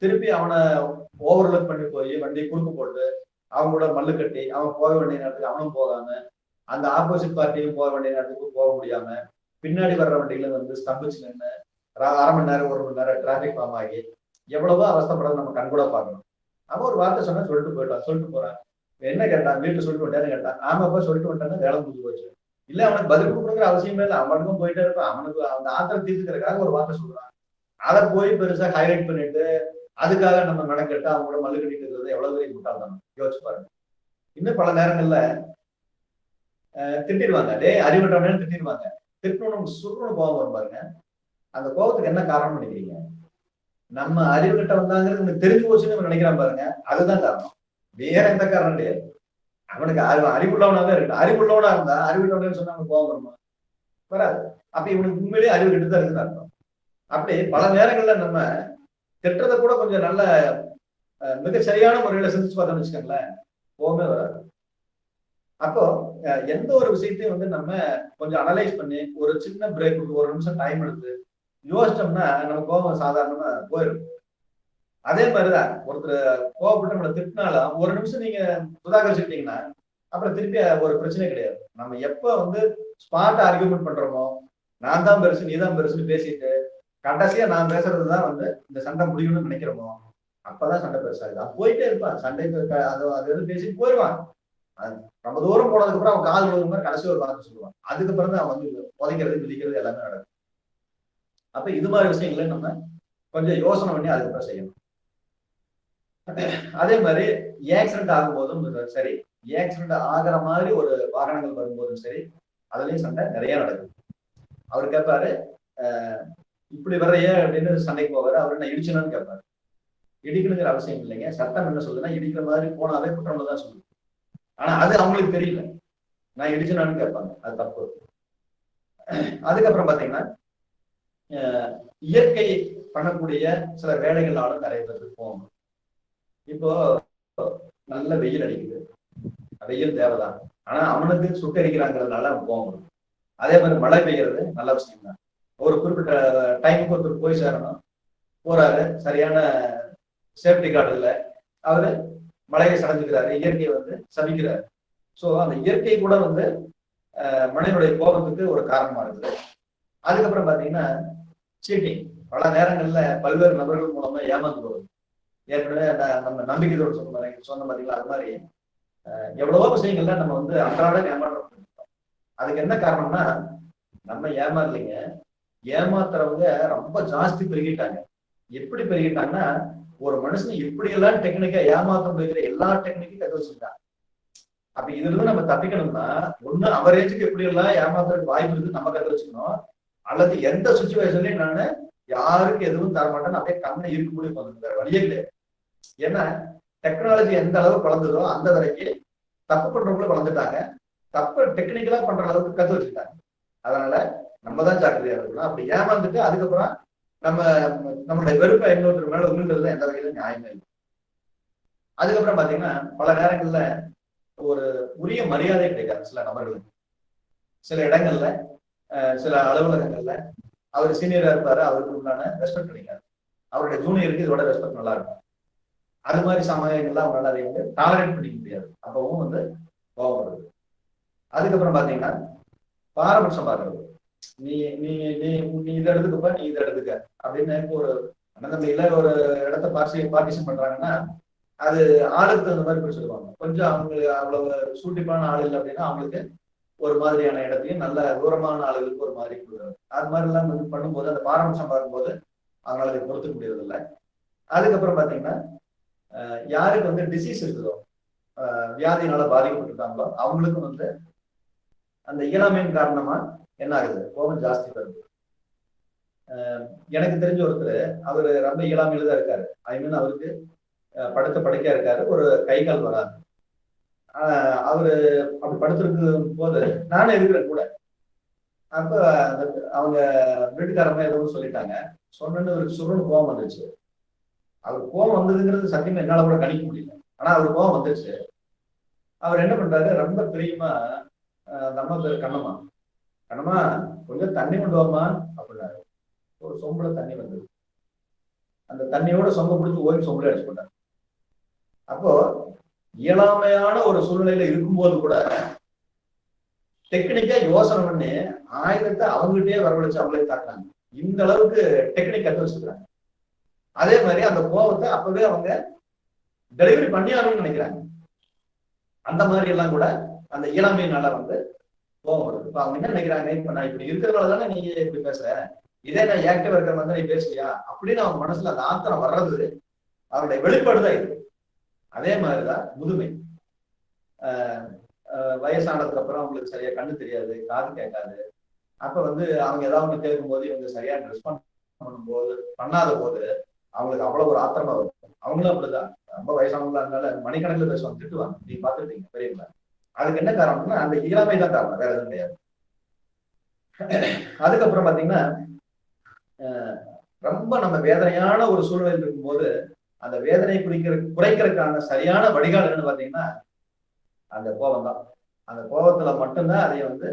திருப்பி அவனை ஓவர்லுக் பண்ணி போய் வண்டி குறுக்கு போட்டு அவங்க கூட மல்லு கட்டி அவன் போக வேண்டிய நேரத்துக்கு அவனும் போகாம, அந்த ஆப்போசிட் பார்ட்டியும் போக வேண்டிய நேரத்துக்கு போக முடியாம, பின்னாடி வர்ற வண்டியில வந்து ஸ்தம்பிச்சு நின்று அரை மணி நேரம் 1 மணி நேரம் டிராபிக் ஃபார்ம் ஆகி எவ்வளவோ அவஸ்தப்படுறது நம்ம கண் கூட பார்க்கணும். அவன் ஒரு வார்த்தை சொன்னா சொல்லிட்டு போறான். என்ன கேட்டான், வீட்டுல சொல்லிட்டு வந்தேன்னு கேட்டான். ஆமாப்பா சொல்லிட்டு வந்துட்டான்னு வேலை முடிஞ்சு போச்சு. இல்ல அவனுக்கு பதில் கொடுக்குற அவசியமே இல்லை, அவனுக்கும் போயிட்டே இருப்பான். அவனுக்கு அந்த ஆத்திரம் தீர்த்துக்கிறதுக்காக ஒரு வார்த்தை சொல்றான். அதை போய் பெருசா ஹைலைட் பண்ணிட்டு அதுக்காக நம்ம மெனக்கெட்டு அவங்க கூட மல்லு கட்டிட்டு இருக்கிறது எவ்வளவு பெரிய முட்டாள்தான் யோசிச்சு பாருங்க. இன்னும் பல நேரங்கள்ல திட்டிடுவாங்க, டே அறிவிட்டவனு திட்டிடுவாங்க. திட்டணும் சுருன்னு கோபம் வரும் பாருங்க. அந்த கோபத்துக்கு என்ன காரணம் நினைக்கிறீங்க? நம்ம அறிவுகிட்ட வந்தாங்கிறது தெரிஞ்சு போச்சுன்னு நம்ம நினைக்கிறான் பாருங்க, அதுதான் காரணம். வேற எந்த காரணம் கிடையாது. அவனுக்கு அறிவுள்ளவனாவே இருக்கு. அறிவுள்ளவனா இருந்தா அறிவுள்ளவனு சொன்னா அவனுக்கு கோபம் வருமா? வராது. அப்ப இவனுக்கு உண்மையிலேயே அறிவு கிட்டதான் இருக்குன்னு அர்த்தம். அப்படி பல நேரங்கள்ல நம்ம திட்டத்தை கூட கொஞ்சம் நல்ல மிக சரியான முறையில சிந்திச்சு பார்த்தோம்னு வச்சுக்கோங்களேன், கோபமே வராது. அப்போ எந்த ஒரு விஷயத்தையும் வந்து நம்ம கொஞ்சம் அனலைஸ் பண்ணி ஒரு சின்ன பிரேக், 1 நிமிஷம் டைம் எடுத்து யோசிச்சோம்னா நம்ம கோபம் சாதாரணமா போயிடும். அதே மாதிரிதான் ஒருத்தர் கோபப்பட்டு நம்மளை திட்டினாலும் 1 நிமிஷம் நீங்க சுதாகரிச்சுக்கிட்டீங்கன்னா அப்புறம் திருப்பி ஒரு பிரச்சனை கிடையாது. நம்ம எப்ப வந்து ஸ்மார்ட் ஆர்கியூமெண்ட் பண்றோமோ, நான் தான் பெருசு நீ தான் பெருசுன்னு பேசிட்டு கடைசியா நான் பேசுறதுதான் வந்து இந்த சண்டை முடியும்னு நினைக்கிறோமோ, அப்பதான் சண்டை பெருசாகுது. அவன் போயிட்டே இருப்பான், சண்டை அது எது பேசிட்டு போயிடுவான். ரொம்ப தூரம் போனதுக்கு அப்புறம் அவன் காது விழுந்த மாதிரி கடைசி ஒரு வார்த்தை சொல்லுவான். அதுக்கப்புறம் தான் அவன் வந்து உதைக்கிறது மிதிக்கிறது எல்லாமே நடக்கும். அப்ப இது மாதிரி விஷயங்களை நம்ம கொஞ்சம் யோசனை பண்ணி அதுக்கப்புறம் செய்யணும். அதே மாதிரி ஆக்சிடென்ட் ஆகும்போதும் சரி, ஆக்சிடென்ட் ஆகிற மாதிரி ஒரு வாகனங்கள் வரும்போதும் சரி, அதுலயும் சண்டை நிறைய நடக்குது. அவர் கேட்பாரு, இப்படி வர்றைய அப்படின்னு சண்டைக்கு போவாரு. அவரு நான் இடிச்சணும்னு கேட்பாரு. இடிக்கணுங்கிற அவசியம் இல்லைங்க. சட்டம் என்ன சொல்லுன்னா இடிக்கிற மாதிரி போனாலே குற்றம் தான் சொல்லுது. ஆனா அது அவங்களுக்கு தெரியல, நான் இடிச்சனான்னு கேட்பாங்க, அது தப்பு. அதுக்கப்புறம் பாத்தீங்கன்னா இயற்கை பண்ணக்கூடிய சில வேலைகளாலும் நிறைய பேருக்கு போகணும். இப்போ நல்ல வெயில் அடிக்குது, வெயில் தேவைதான், ஆனா அவனுக்கு சுட்டரிக்கிறாங்கிறதுனால அவன் போகணும். அதே மாதிரி மழை பெய்யறது நல்ல விஷயம் தான். ஒரு குறிப்பிட்ட டைமுக்கு ஒருத்தர் போய் சேரணும், போறாரு, சரியான சேஃப்டி கார்டு இல்லை, அவரு மழையை சடைஞ்சுக்கிறாரு, இயற்கையை வந்து சபிக்கிறாரு. ஸோ அந்த இயற்கை கூட வந்து மனிதனுடைய கோபத்துக்கு ஒரு காரணமா இருக்குது. அதுக்கப்புறம் பாத்தீங்கன்னா சீட்டிங், பல நேரங்கள்ல பல்வேறு நபர்கள் மூலமா ஏமாந்து போகுது. ஏற்கனவே நம்ம நம்பிக்கை சொன்ன பாத்தீங்களா, அது மாதிரி எவ்வளவோ விஷயங்கள்ல நம்ம வந்து அன்றாட ஏமாற்றம். அதுக்கு என்ன காரணம்னா நம்ம ஏமாறலைங்க, ஏமாத்துறவங்க ரொம்ப ஜாஸ்தி பெருகிட்டாங்க. எப்படி பெருகிட்டாங்கன்னா, ஒரு மனுஷன் எப்படி எல்லாம் டெக்னிக்கா ஏமாத்த முடியுற எல்லா டெக்னிக்கும் கத்து வச்சிருக்காங்க. அப்ப இதுல இருந்து நம்ம தப்பிக்கணும்னா, ஒண்ணு அவரேஜுக்கு எப்படி எல்லாம் ஏமாத்துறதுக்கு வாய்ப்பு இருக்கு நம்ம கத்து வச்சுக்கணும், அல்லது எந்த சுச்சுவேஷன்லயும் நானு யாருக்கு எதுவும் தரமாட்டேன்னு அப்படியே கண்ணை இருக்க முடியும் வேற வழியே கிடையாது. ஏன்னா டெக்னாலஜி எந்த அளவுக்கு வளர்ந்ததோ அந்த வரைக்கும் தப்பு பண்றவங்களும் வளர்ந்துட்டாங்க, தப்பு டெக்னிக்கலா பண்ற அளவுக்கு கத்து வச்சுட்டாங்க. அதனால நம்ம தான் ஜாக்கிரதையா இருக்கணும். அப்படி ஏமாந்துட்டு அதுக்கப்புறம் நம்ம நம்மளுடைய வெறுப்பை இன்னொருத்தர் மேல உருண்டதுல எந்த வகையிலும் நியாயமே இல்லை. அதுக்கப்புறம் பாத்தீங்கன்னா பல நேரங்கள்ல ஒரு உரிய மரியாதை கிடைக்காது சில நபர்களுக்கு. சில இடங்கள்ல சில அலுவலகங்கள்ல அவர் சீனியரா இருப்பாரு, அவருக்கு உண்டான ரெஸ்பெக்ட் கிடைக்காது. அவருடைய ஜூனியருக்கு இதோட ரெஸ்பெக்ட் நல்லா இருக்கும். அது மாதிரி சமயங்கள்லாம் அவங்களால அதை வந்து டாலரேட் பண்ணிக்க முடியாது. அப்பவும் வந்து கோபம் வருது. அதுக்கப்புறம் பாத்தீங்கன்னா பாரபட்சம் பார்க்கறது. நீ நீ நீ நீ இதை எடுத்துக்கப்ப, நீ இதை எடுத்துக்க அப்படின்னு ஒரு அண்ணந்தம்பியில ஒரு இடத்த பார்ட்டிஷன் பண்றாங்கன்னா அது ஆளுக்கு தகுந்த மாதிரி பிடிச்சிருவாங்க. கொஞ்சம் அவங்களுக்கு அவ்வளவு சூட்டிப்பான ஆள் இல்லை அப்படின்னா அவங்களுக்கு ஒரு மாதிரியான இடத்தையும் நல்ல தூரமான ஆளுகளுக்கு ஒரு மாதிரி கொடுக்குறாரு. அது மாதிரி எல்லாம் வந்து பண்ணும்போது அந்த பாரபட்சம் பார்க்கும்போது அவங்களால அதை பொறுத்துக்க முடியறது இல்லை. அதுக்கப்புறம் பாத்தீங்கன்னா யாருக்கு வந்து டிசீஸ் இருக்குதோ, வியாதியினால பாதிக்கப்பட்டிருக்காங்களோ அவங்களுக்கும் வந்து அந்த இயலாமையின் காரணமா என்ன ஆகுது, கோபம் ஜாஸ்தி வருது. எனக்கு தெரிஞ்ச ஒருத்தர், அவரு ரொம்ப இயலாமையில தான் இருக்காரு. ஐ மீன் அவருக்கு படுத்த படுக்கையா இருக்காரு, ஒரு கை கால் வராது. அவரு அப்படி படுத்திருக்கும் போது நானே இருக்கிறேன் கூட. அப்ப அவங்க வீட்டுக்காரங்க ஏதோ சொல்லிட்டாங்க. சொன்னு ஒரு சுருன்னு கோபம் வந்துச்சு. அவர் கோபம் வந்ததுங்கிறது சத்தியமா என்னால கூட கணிக்க முடியல. ஆனா அவர் கோபம் வந்துச்சு. அவர் என்ன பண்றாரு, ரொம்ப பிரியமா அந்த அம்மா பேர் கண்ணம்மா, கண்ணம்மா கொஞ்சம் தண்ணி கொண்டு வாமா அப்படின்னாரு. ஒரு சொம்புல தண்ணி வந்தது. அந்த தண்ணியோட சொம்ப பிடிச்சி ஓய்வு சொம்புல அடிச்சு போட்டாங்க. அப்போ இயலாமையான ஒரு சூழ்நிலையில இருக்கும்போது கூட டெக்னிக்கா யோசனை பண்ணி ஆயுதத்தை அவங்ககிட்டயே வரவழைச்சு அவங்களே தாக்குறாங்க. இந்த அளவுக்கு டெக்னிக் கத்து வச்சுக்கிறாங்க. அதே மாதிரி அந்த கோபத்தை அப்பவே அவங்க டெலிவரி பண்ணியாகணும்னு நினைக்கிறாங்க. அந்த மாதிரி எல்லாம் கூட அந்த இயலாமையினால வந்து கோபம் வருது. இப்ப அவங்க என்ன நினைக்கிறாங்க, இப்ப நான் இப்படி இருக்கிறதுனால தானே நீங்க இப்படி பேசுற, இதே நான் ஆக்டிவா இருக்கிற மாதிரி நீ பேசுவியா அப்படின்னு அவங்க மனசுல அந்த ஆத்திரம் வர்றது அவருடைய வெளிப்பாடுதான் இது. அதே மாதிரிதான் முதுமை. வயசானதுக்கு அப்புறம் அவங்களுக்கு சரியா கண்ணு தெரியாது, காது கேட்காது. அப்ப வந்து அவங்க ஏதாவது ஒண்ணு கேட்கும் போது இவங்க சரியா ரெஸ்பாண்ட் பண்ணும்போது பண்ணாத போது அவங்களுக்கு அவ்வளவு ஒரு ஆத்திரமா வரும். அவங்களும் அப்படிதான், ரொம்ப வயசானவங்களா இருந்தாலும் மணிக்கணக்கில் பேசுவாங்க, திட்டுவாங்க. நீங்க பார்த்துருப்பீங்க பெரியவங்கள. அதுக்கு என்ன காரணம்னா அந்த இயலாமை தான் காரணம், வேற எதுவும் கிடையாது. அதுக்கப்புறம் பாத்தீங்கன்னா ரொம்ப நம்ம வேதனையான ஒரு சூழ்நிலையில் இருக்கும்போது அந்த வேதனை குறைக்கிறதுக்கான சரியான வடிகால் என்னன்னு பாத்தீங்கன்னா அந்த கோபம் தான். அந்த கோபத்துல மட்டும்தான் அதை வந்து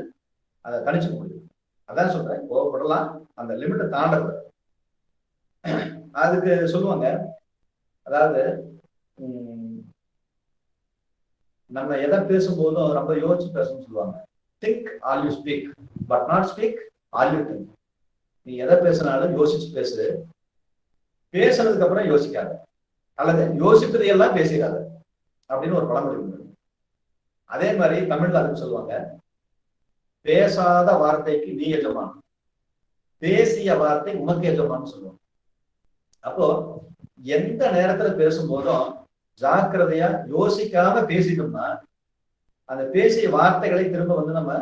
அதை தணிச்சுக்க முடியும். அதான் சொல்றேன், கோபப்படலாம், அந்த லிமிட்டை தாண்டக்கூடாது. அதுக்கு சொல்லுவாங்க, அதாவது நம்ம எதை பேசும்போதும் ரொம்ப யோசிச்சு பேசணும்னு சொல்லுவாங்க. Think all you speak, but not speak all you think. நீ எதை பேசினாலும் யோசிச்சு பேசு, பேசுனதுக்கு அப்புறம் யோசிக்காத, அல்லது யோசிப்பதையெல்லாம் பேசிடாத அப்படின்னு ஒரு பழமொழி உண்டு. அதே மாதிரி தமிழ்ல அதுக்கு சொல்லுவாங்க, பேசாத வார்த்தைக்கு நீ எஜமான், பேசிய வார்த்தை உனக்கு எஜமான்னு சொல்லுவாங்க. அப்போ எந்த நேரத்துல பேசும்போதும் ஜாக்கிரதையா யோசிக்காம பேசிட்டோம்னா அந்த பேசிய வார்த்தைகளை திரும்ப வந்து நம்ம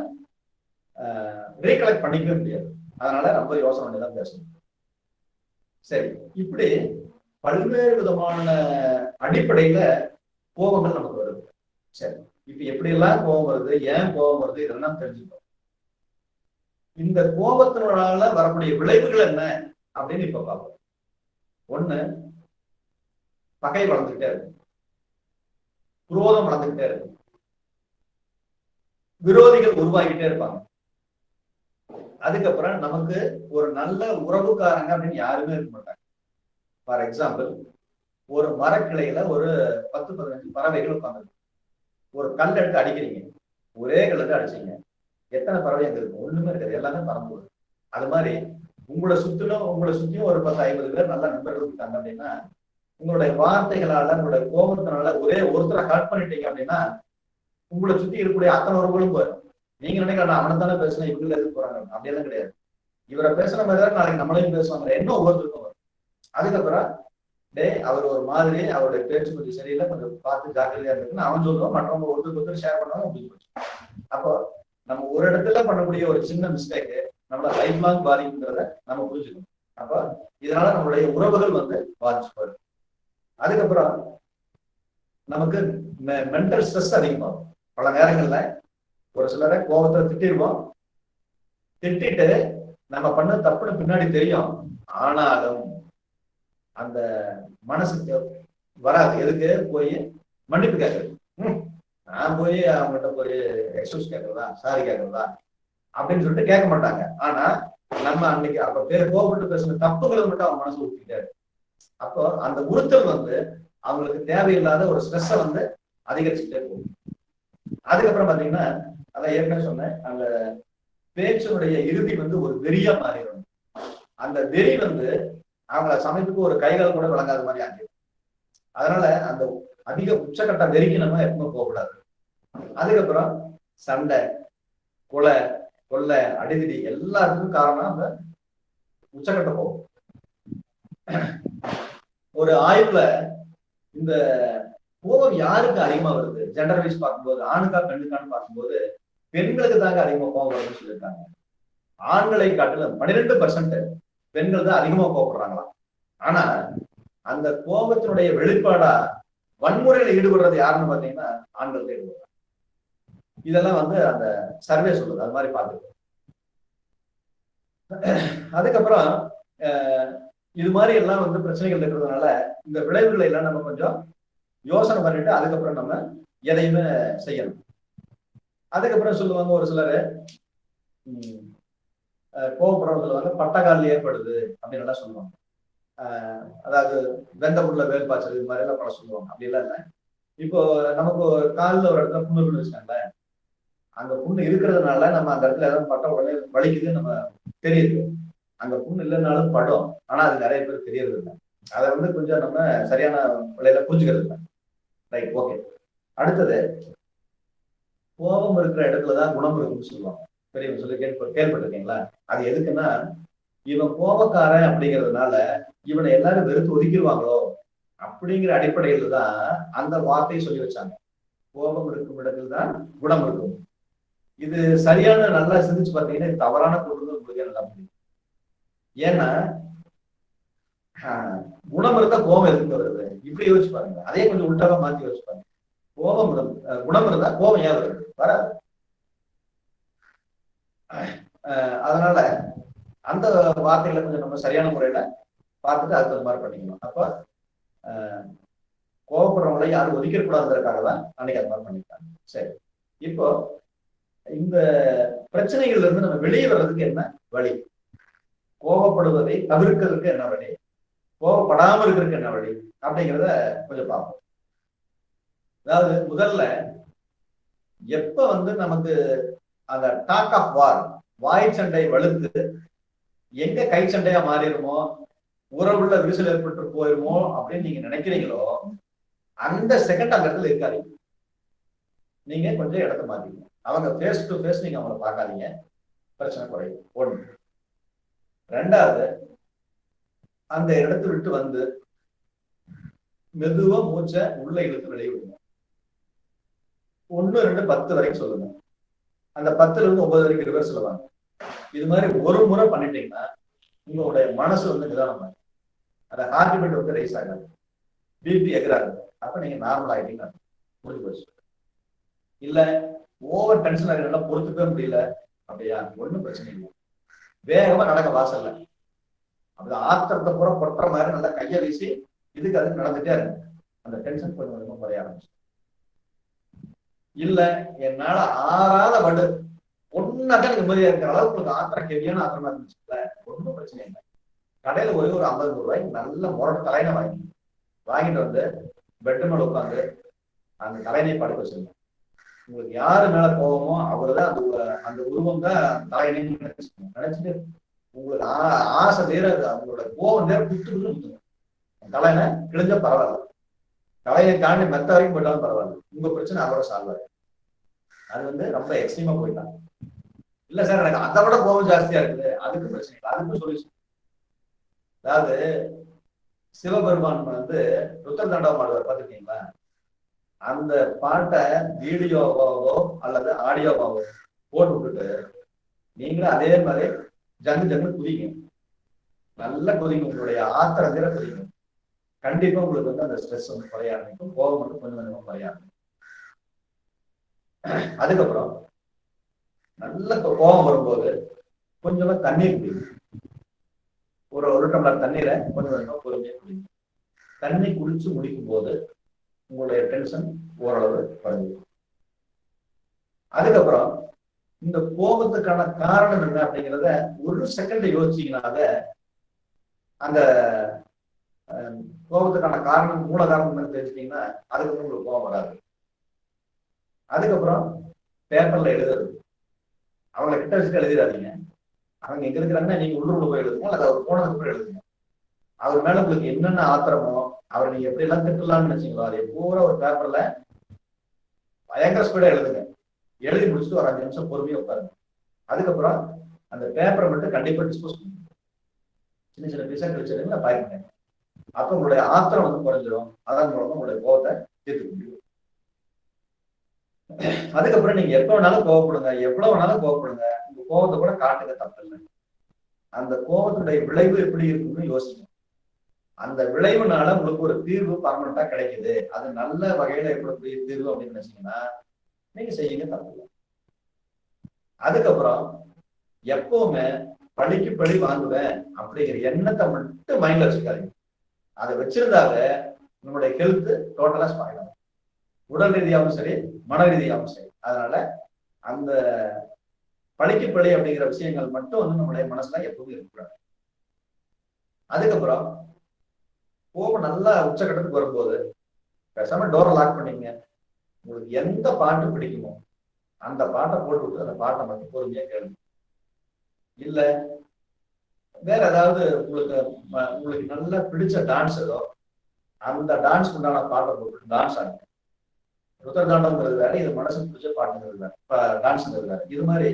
ரீகலெக்ட் பண்ணிக்கவே முடியாது. அதனால ரொம்ப யோசனை பண்ணிதான் பேசணும். சரி, இப்படி பல்வேறு விதமான அடிப்படையில கோபங்கள் நமக்கு வருது. சரி, இப்ப எப்படி எல்லாம் கோபம் வருது, ஏன் கோபம் வருது, இதெல்லாம் தெரிஞ்சுக்கணும். இந்த கோபத்தினால வரக்கூடிய விளைவுகள் என்ன அப்படின்னு இப்ப பார்ப்போம். ஒண்ணு, பகை வளர்ந்துகிட்டே இருக்கு, குரோதம் வளர்ந்துகிட்டே இருக்கு, விரோதிகள் உருவாகிட்டே இருப்பாங்க. அதுக்கப்புறம் நமக்கு ஒரு நல்ல உறவுக்காரங்க அப்படின்னு யாருமே இருக்க மாட்டாங்க. ஃபார் எக்ஸாம்பிள், ஒரு மரக்கிளையில ஒரு 10-15 பறவைகள் உட்காந்துருக்கு. ஒரு கல் எடுத்து அடிக்கிறீங்க, ஒரே கல் எடுத்து அடிச்சீங்க, எத்தனை பறவை அங்க இருக்கும்? ஒண்ணுமே இருக்காது, எல்லாமே பறந்து. அது மாதிரி உங்களை சுத்தியும் ஒரு 10-50 பேர் நல்ல நண்பர்கள் இருக்காங்க அப்படின்னா உங்களுடைய வார்த்தைகளால உங்களுடைய கோபத்தினால ஒரே ஒருத்தரை ஹர்ட் பண்ணிட்டீங்க அப்படின்னா உங்களை சுத்தி இருக்கக்கூடிய அத்தனை உறவுகளும் போயிடும். நீங்க நினைக்கலாம் அவனை தானே பேசுனா இவங்க எதுக்கு போறாங்க, அப்படியெல்லாம் கிடையாது. இவரை பேசுன மாதிரி தான் நாளைக்கு நம்மளையும் பேசுவாங்க, என்ன ஒவ்வொருத்தருக்கும் வரும். அதுக்கப்புறம் டே அவர் ஒரு மாதிரி, அவருடைய பேச்சு கொஞ்சம் சரியில்லை, கொஞ்சம் பார்த்து ஜாக்கிரதையா இருக்குன்னு அவன் சொல்லுவான், மற்றவங்க ஒருத்தருக்கு ஷேர் பண்ணுவாங்க, அப்படின்னு போச்சு. அப்போ நம்ம ஒரு இடத்துல பண்ணக்கூடிய ஒரு சின்ன மிஸ்டேக்கு நம்மள லைஃப் லாங் பாதிக்குங்கிறத நம்ம புரிஞ்சுக்கணும். அப்போ இதனால நம்மளுடைய உறவுகள் வந்து பாதிச்சு போயிடும். அதுக்கப்புறம் நமக்கு மென்டல் ஸ்ட்ரெஸ் அதிகமாகும். பல நேரங்கள்ல ஒரு சிலரை கோபத்தை திட்டிடுவோம், திட்டிட்டு நம்ம பண்ண தப்புன்னு பின்னாடி தெரியும், ஆனாலும் அந்த மனசுக்கு வராது. எதுக்கு போய் மன்னிப்பு கேட்கறது? நான் போய் அவங்ககிட்ட போய் எக்ஸ்கியூஸ் கேட்கறதா, சாரி கேட்கறதா அப்படின்னு சொல்லிட்டு கேட்க மாட்டாங்க. ஆனா நம்ம அன்னைக்கு அப்ப கோபப்பட்டு பேசுன தப்புகளை மட்டும் அவங்க மனசு ஊத்திட்டாரு. அப்போ அந்த உறுத்தல் வந்து அவங்களுக்கு தேவையில்லாத ஒரு ஸ்ட்ரெஸ்ஸை வந்து அதிகரிச்சுட்டே போகும். அதுக்கப்புறம் பாத்தீங்கன்னா, அதான் ஏற்கனவே சொன்னேன், அந்த பேச்சினுடைய இறுதி வந்து ஒரு வெறியா மாறிடும். அந்த வெறி வந்து அவங்கள சமயத்துக்கு ஒரு கைகால் கூட வழங்காத மாதிரி ஆகிடும். அதனால அந்த அதிக உச்சக்கட்ட வெறிக்கு நம்ம எப்பவுமே போகக்கூடாது. அதுக்கப்புறம் சண்டை, கொலை, கொள்ளை, அடிதடி எல்லாத்துக்கும் காரணம் அந்த உச்சக்கட்ட போகும். ஒரு ஆய்வுல இந்த கோபம் யாருக்கு அதிகமா வருது, ஜெண்டர் வைஸ் பார்க்கும்போது, ஆணுக்கா பெண்ணுக்கான்னு பார்க்கும்போது பெண்களுக்கு தாங்க அதிகமா கோபம் வருதுன்னு சொல்லியிருக்காங்க. ஆண்களை காட்டுல 12% பெண்கள் தான் அதிகமா கோபப்படுறாங்களாம். ஆனா அந்த கோபத்தினுடைய வெளிப்பாடா வன்முறையில ஈடுபடுறது யாருன்னு பாத்தீங்கன்னா ஆண்கள் தான் ஈடுபடுறாங்க. இதெல்லாம் வந்து அந்த சர்வே சொல்லுது, அது மாதிரி பார்த்துக்கோ. அதுக்கப்புறம் இது மாதிரி எல்லாம் வந்து பிரச்சனைகள் இருக்கிறதுனால இந்த விளைவுகளை எல்லாம் நம்ம கொஞ்சம் யோசனை பண்ணிட்டு அதுக்கப்புறம் நம்ம எதையுமே செய்யணும். அதுக்கப்புறம் சொல்லுவாங்க ஒரு சிலர், கோபப்படுறவங்க சொல்லுவாங்க பட்டக்கால் ஏற்படுது அப்படின்னு எல்லாம் சொல்லுவாங்க. அதாவது வெந்த புண்ணுல வேல் பாய்ச்சல், இது மாதிரி எல்லாம் பல சொல்லுவாங்க. அப்படி எல்லாம் இல்லை. இப்போ நமக்கு காலில் ஒரு இடத்துல புண்ணு இருக்குன்னு வச்சுக்காங்களேன், அங்க புண்ணு இருக்கிறதுனால நம்ம அந்த இடத்துல ஏதாவது பட்ட உடனே வலிக்குது நம்ம தெரியுது. அங்க புண்ணு இல்லைன்னாலும் படும், ஆனா அது நிறைய பேர் தெரியறது இல்லை. அதை வந்து கொஞ்சம் நம்ம சரியான விலையில புரிஞ்சுக்கிறது இல்லை. Right, okay. அடுத்தது, கோபம் இருக்கிற இடத்துலதான் குணம் இருக்குன்னு சொல்லுவாங்க. பெரியவங்க சொல்லி கேள்விப்பட்டிருக்கீங்களா? அது எதுக்குன்னா, இவன் கோபக்காரன் அப்படிங்கிறதுனால இவனை எல்லாரும் வெறுத்து ஒதுக்கிடுவாங்களோ அப்படிங்கிற அடிப்படையில தான் அந்த வார்த்தையை சொல்லி வச்சாங்க. கோபம் இருக்கும் இடத்துல தான் குணம் இருக்கும். இது சரியான, நல்லா சிந்திச்சு பார்த்தீங்கன்னா தவறான கூடுதல் உங்களுக்கு நல்லா முடியும். ஏன்னா குணம் இருந்தா கோபம் எதுக்கு வருது, இப்படி யோசிச்சு பாருங்க. அதே கொஞ்சம் உள்டாக மாத்தி யோசிச்சு பாருங்க. கோபம் குணம் இருந்தா கோபம் ஏன் வருது? வராது. அதனால அந்த வார்த்தைகளை கொஞ்சம் நம்ம சரியான முறையில பார்த்துட்டு அதுக்கு தகுந்த மாதிரி பண்ணிக்கணும். அப்ப கோபப்படுறவங்களை யாரும் ஒதுக்கிடக்கூடாதுங்கிறதுக்காக தான் அன்னைக்கு அது மாதிரி பண்ணிட்டாங்க. சரி, இப்போ இந்த பிரச்சனைகள்ல இருந்து நம்ம வெளியே வர்றதுக்கு என்ன வழி? கோபப்படுவதை தவிர்க்கிறதுக்கு என்ன வழி? கோபப்படாம இருக்கிறதுக்கு என்ன வழி அப்படிங்கிறத கொஞ்சம் பார்ப்போம். அதாவது முதல்ல எப்ப வந்து நமக்கு அந்த டாக் ஆஃப் வார், வாய் சண்டை வலுத்து எங்க கை சண்டையா மாறிடுமோ, உறவுள்ள விரிசல் ஏற்பட்டு போயிருமோ அப்படின்னு நீங்க நினைக்கிறீங்களோ, அந்த செகண்ட் அந்த இடத்துல இருக்காதீங்க. நீங்க கொஞ்சம் இடத்த மாத்தீங்க. அவங்க ஃபேஸ் டு ஃபேஸ் நீங்க அவங்கள பார்க்காதீங்க, பிரச்சனை குறையும். ஒண்ணு. ரெண்டாவது, அந்த இடத்தை விட்டு வந்து மெதுவா மூச்சை உள்ள இழுத்து வெளியே விடுங்க. 1, 2, 10 வரைக்கும் சொல்லுங்க. அந்த 10ல இருந்து 9 வரைக்கும் ரிவர்ஸ் சொல்லுவாங்க. இது மாதிரி ஒரு முறை பண்ணிட்டீங்கன்னா உங்களுடைய மனசு வந்து நிதானமா, அந்த ஹார்ட் பீட் வந்து ரைஸ் ஆகாது, பிபி எகராது. அப்ப நீங்க நார்மல் ஆகிட்டீங்க, முடிஞ்சு போச்சு. இல்ல ஓவர் டென்ஷன் ஆகிறதுனால பொறுத்துக்கவே முடியல அப்படியா, ஒன்றும் பிரச்சனை இல்லை. வேகமா நடக்க வாசல்ல, அப்படி ஆத்திரத்தை பூரா கொட்டுற மாதிரி நல்லா கையை வீசி இதுக்கு அதுக்கு நடந்துட்டே இருங்க. அந்த டென்ஷன் கொஞ்சம் கொஞ்சமா குறைய ஆரம்பிச்சு. இல்ல என்னால ஆறாத வடு ஒன்னாக்கா நிம்மதியா இருக்கிற அளவுக்கு உங்களுக்கு ஆத்திரம் கெவியான ஆத்திரமா இருந்துச்சுல, ஒன்றும் பிரச்சனை இல்லை. கடையில ஒரு 50 ரூபாய்க்கு நல்ல முரட்டு தலையணை வாங்கிட்டு வந்து பெட்டு மேல உட்காந்து அந்த தலையணை படுக்க வச்சிருங்க. உங்களுக்கு யாரு மேல கோபமோ அவருதான் அந்த உருவம் தான் தலையணை நினைச்சுட்டு உங்களுக்கு ஆசை நேர அவங்களோட கோபம் நேரம் குத்துன்னு தலையணை கிழிஞ்ச பரவாயில்ல, தலையை தாண்டி மெத்த வரைக்கும் போயிட்டாலும் பரவாயில்ல, உங்க பிரச்சனை அதோட சால்வ் ஆகும். அது வந்து ரொம்ப எக்ஸ்ட்ரீமா போயிட்டாங்க. இல்ல சார் எனக்கு அதை விட கோபம் ஜாஸ்தியா இருக்குது, அதுக்கு பிரச்சனை இல்லை, அதுக்கும் சொல்யூஷன். அதாவது சிவபெருமான் வந்து ருத்ர தாண்டவம் ஆடுவார் பார்த்துருக்கீங்களா? அந்த பாட்டை வீடியோவாவோ அல்லது ஆடியோவாவோ போட்டு விட்டுட்டு நீங்களும் அதே மாதிரி ஜங்கு ஜங்கு குதிங்க, நல்லா குதிங்க, உங்களுடைய ஆத்திரத்தில குதிங்க. கண்டிப்பா உங்களுக்கு வந்து அந்த ஸ்ட்ரெஸ் வந்து குறைய ஆரம்பிக்கும், கோபம் வந்து கொஞ்சம் கொஞ்சமா குறைய ஆரம்பிக்கும். அதுக்கப்புறம் நல்ல கோபம் வரும்போது கொஞ்சமா தண்ணீர் குடிங்க. ஒரு டம்ளர் தண்ணீரை கொஞ்சம் கொஞ்சமா பொறுமையா குடிங்க. தண்ணி குடிச்சு முடிக்கும் போது உங்களுடைய டென்ஷன் ஓரளவு குறைஞ்சிடும். அதுக்கப்புறம் இந்த கோபத்துக்கான காரணம் என்ன அப்படிங்கிறத ஒரு செகண்ட் யோசிச்சீங்கன்னால அந்த கோபத்துக்கான காரணம், மூல காரணம் என்னன்னு தெரிஞ்சுட்டீங்கன்னா அதுக்கு உங்களுக்கு கோபம் வராது. அதுக்கப்புறம் பேப்பர்ல எழுதுறது, அவங்களை கிட்ட வச்சுட்டு எழுதிடாதீங்க. அவங்க எங்க இருக்கிறாங்கன்னா நீங்க உள்ளூர்ல போய் எழுதுங்க, அல்லது அவர் போனதுக்கு போய் எழுதுங்க. அவர் மேல உங்களுக்கு என்னென்ன ஆத்திரமோ, அவரை நீங்க எப்படி எல்லாம் திட்டலாம்னு நினைச்சீங்களோ அதை பூரா ஒரு பேப்பர்ல பயங்கர ஸ்பீடா எழுதுங்க. எழுதி முடிச்சுட்டு ஒரு 5 நிமிஷம் பொறுமையா உட்காருங்க. அதுக்கப்புறம் அந்த பேப்பரை மட்டும் கண்டிப்பா டிஸ்போஸ் பண்ணுங்க, சின்ன சின்ன பீஸா கிழிச்சிருங்க, பாருங்க. அப்ப உங்களுடைய ஆத்திரம் வந்து குறைஞ்சிடும், அதன் மூலமா உங்களுடைய கோபத்தை தீர்த்து முடியும். அதுக்கப்புறம் நீங்க எப்ப வேணாலும் கோவப்படுங்க, எவ்வளவு வேணாலும் கோவப்படுங்க, உங்க கோபத்தை கூட காட்டுங்க, தப்பு இல்லை. அந்த கோபத்துடைய விளைவு எப்படி இருக்குன்னு யோசிங்க. அந்த விளைவுனால உங்களுக்கு ஒரு தீர்வு பர்மனண்டா கிடைக்குது, அது நல்ல வகையில ஏற்படக்கூடிய தீர்வு அப்படின்னு நினைச்சீங்கன்னா நீங்க செய்யுங்க, தப்பு இல்லை. அதுக்கப்புறம் எப்பவுமே பழிக்கு பழி வாங்குவேன் அப்படிங்கிற எண்ணத்தை மட்டும் மைண்ட்ல வச்சுக்காதீங்க. அதை வச்சிருந்தாவே நம்மளுடைய ஹெல்த் டோட்டலா ஸ்பாயில் ஆகும், உடல் ரீதியாகவும் சரி, மன ரீதியாகவும் சரி. அதனால அந்த பழிக்கு பழி அப்படிங்கிற விஷயங்கள் மட்டும் வந்து நம்மளுடைய மனசுல எப்பவுமே இருக்கக்கூடாது. அதுக்கப்புறம் கோபம் நல்லா உச்சக்கட்டத்துக்கு வரும்போது பேசாம டோரை லாக் பண்ணீங்க. உங்களுக்கு எந்த பாட்டு பிடிக்குமோ அந்த பாட்டை போட்டு விட்டு அந்த பாட்டை மட்டும் பொறுமையா கேளுங்க. இல்ல வேற ஏதாவது உங்களுக்கு நல்லா பிடிச்ச டான்ஸ் ஏதோ, அந்த டான்ஸ் உண்டான பாட்டை போட்டு டான்ஸ் ஆடுங்க. ருத்ரதாண்டம்ங்கிறது வேற, இது மனசுக்கு பிடிச்ச பாட்டுங்கிறது வேற, டான்ஸ்ங்கிறது வேற. இது மாதிரி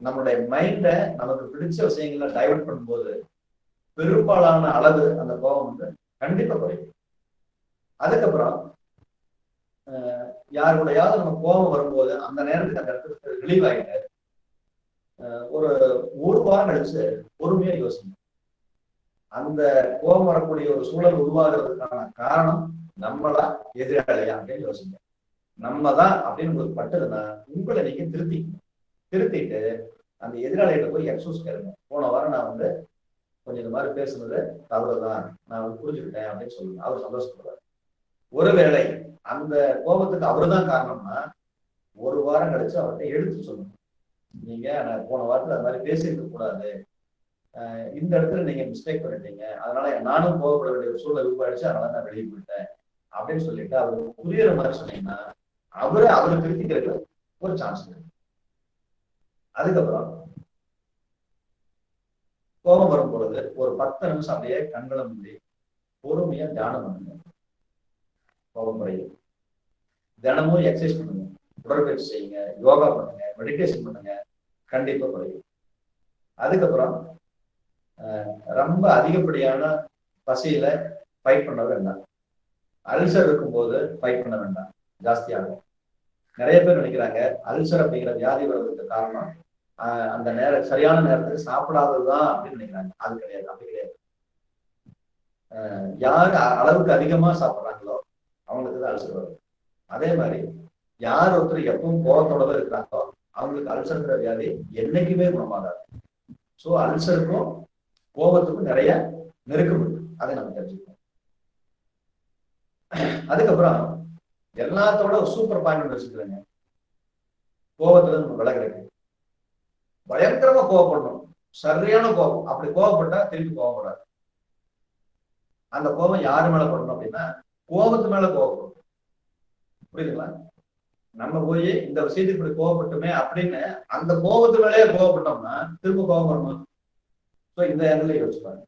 நம்மளுடைய மைண்டை நமக்கு பிடிச்ச விஷயங்களை டைவர்ட் பண்ணும்போது பெரும்பாலான அளவு அந்த கோபம் வந்து கண்டிப்பா குறையும். அதுக்கப்புறம் யாருடையாவது நம்ம கோபம் வரும்போது அந்த நேரத்துக்கு அந்த இடத்துக்கு ரிலீவ் ஆகிட்டு ஒரு வாரம் கழிச்சு பொறுமையா யோசிங்க. அந்த கோபம் வரக்கூடிய ஒரு சூழல் உருவாகிறதுக்கான காரணம் நம்மளா எதிராளியா அப்படின்னு யோசிங்க. நம்ம தான் அப்படின்னு உங்களுக்கு பட்டதுன்னா உங்களை நீங்க திருத்திட்டு அந்த எதிராளிகிட்ட போய் எக்ஸ்கூஸ் கேளுங்க. போன வாரம் நான் வந்து கொஞ்சம் இந்த மாதிரி பேசுனது தவறுதான், நான் வந்து புரிஞ்சுக்கிட்டேன் அப்படின்னு சொல்லுங்க. அவர் சந்தோஷப்படுவார். ஒருவேளை அந்த கோபத்துக்கு அவரு தான் காரணம்னா ஒரு வாரம் கழிச்சு அவர்கிட்ட எடுத்து சொல்லுங்க. நீங்க நான் போன வாரத்துல அது மாதிரி பேசியிருக்க கூடாது, இந்த இடத்துல நீங்க மிஸ்டேக் பண்ணிட்டீங்க, அதனால நானும் கோபப்பட வேண்டிய ஒரு சூழல் உருவாயிடுச்சு, அதனால நான் வெளியே போயிட்டேன் அப்படின்னு சொல்லிட்டு அவருக்கு புரியுற மாதிரி சொன்னீங்கன்னா அவரை திருத்திக்கிறது ஒரு சான்ஸ் இருக்கு. அதுக்கப்புறம் கோபம் வரும் பொழுது ஒரு 10 நிமிஷம் அப்படியே கண்களை மூடி பொறுமையா தியானம் பண்ணுங்க. கோபம் குறையும். தினமும் எக்ஸசைஸ் பண்ணுங்க, உடற்பயிற்சி செய்யுங்க, யோகா பண்ணுங்க, மெடிடேஷன் பண்ணுங்க, கண்டிப்பா குறையும். அதுக்கப்புறம் ரொம்ப அதிகப்படியான பசியில ஃபைட் பண்ண வேண்டாம். அல்சர் இருக்கும்போது ஃபைட் பண்ண வேண்டாம், ஜாஸ்தியாகும். நிறைய பேர் நினைக்கிறாங்க அல்சர் அப்படிங்கிற வியாதி வர்றதுக்கு காரணம் அந்த சரியான நேரத்துக்கு சாப்பிடாததுதான் அப்படின்னு நினைக்கிறாங்க. அது கிடையாது, அப்படி கிடையாது. யாரு அளவுக்கு அதிகமா சாப்பிட்றாங்களோ அவங்களுக்கு தான் அல்சர் வரும். அதே மாதிரி யார் ஒருத்தர் எப்பவும் கோபத்தோடவே இருக்கிறாங்களோ அவங்களுக்கு அல்சர்ங்கிற வியாதி என்னைக்குமே குணமாகாது. ஸோ அல்சருக்கும் கோபத்துக்கும் நிறைய நெருக்கம் இருக்கு, அதை நம்ம தெரிஞ்சுக்கணும். அதுக்கப்புறம் எல்லாத்தோட ஒரு சூப்பர் பாயிண்ட் வச்சுக்கிறேங்க. கோபத்துல நம்ம விலகிறேங்க. பயங்கரமா கோபப்படணும், சரியான கோபம். அப்படி கோபப்பட்டா திருப்பி கோபப்படாது. அந்த கோபம் யாரு மேல படணும் அப்படின்னா கோபத்து மேல கோபப்படும். புரியுதுங்களா? நம்ம போய் இந்த விஷயத்துக்கு இப்படி கோபப்பட்டுமே அப்படின்னு அந்த கோபத்து மேலேயே கோபப்பட்டோம்னா திரும்ப கோபம் வரணும். ஸோ இந்த இடத்துல யோசிப்பாங்க.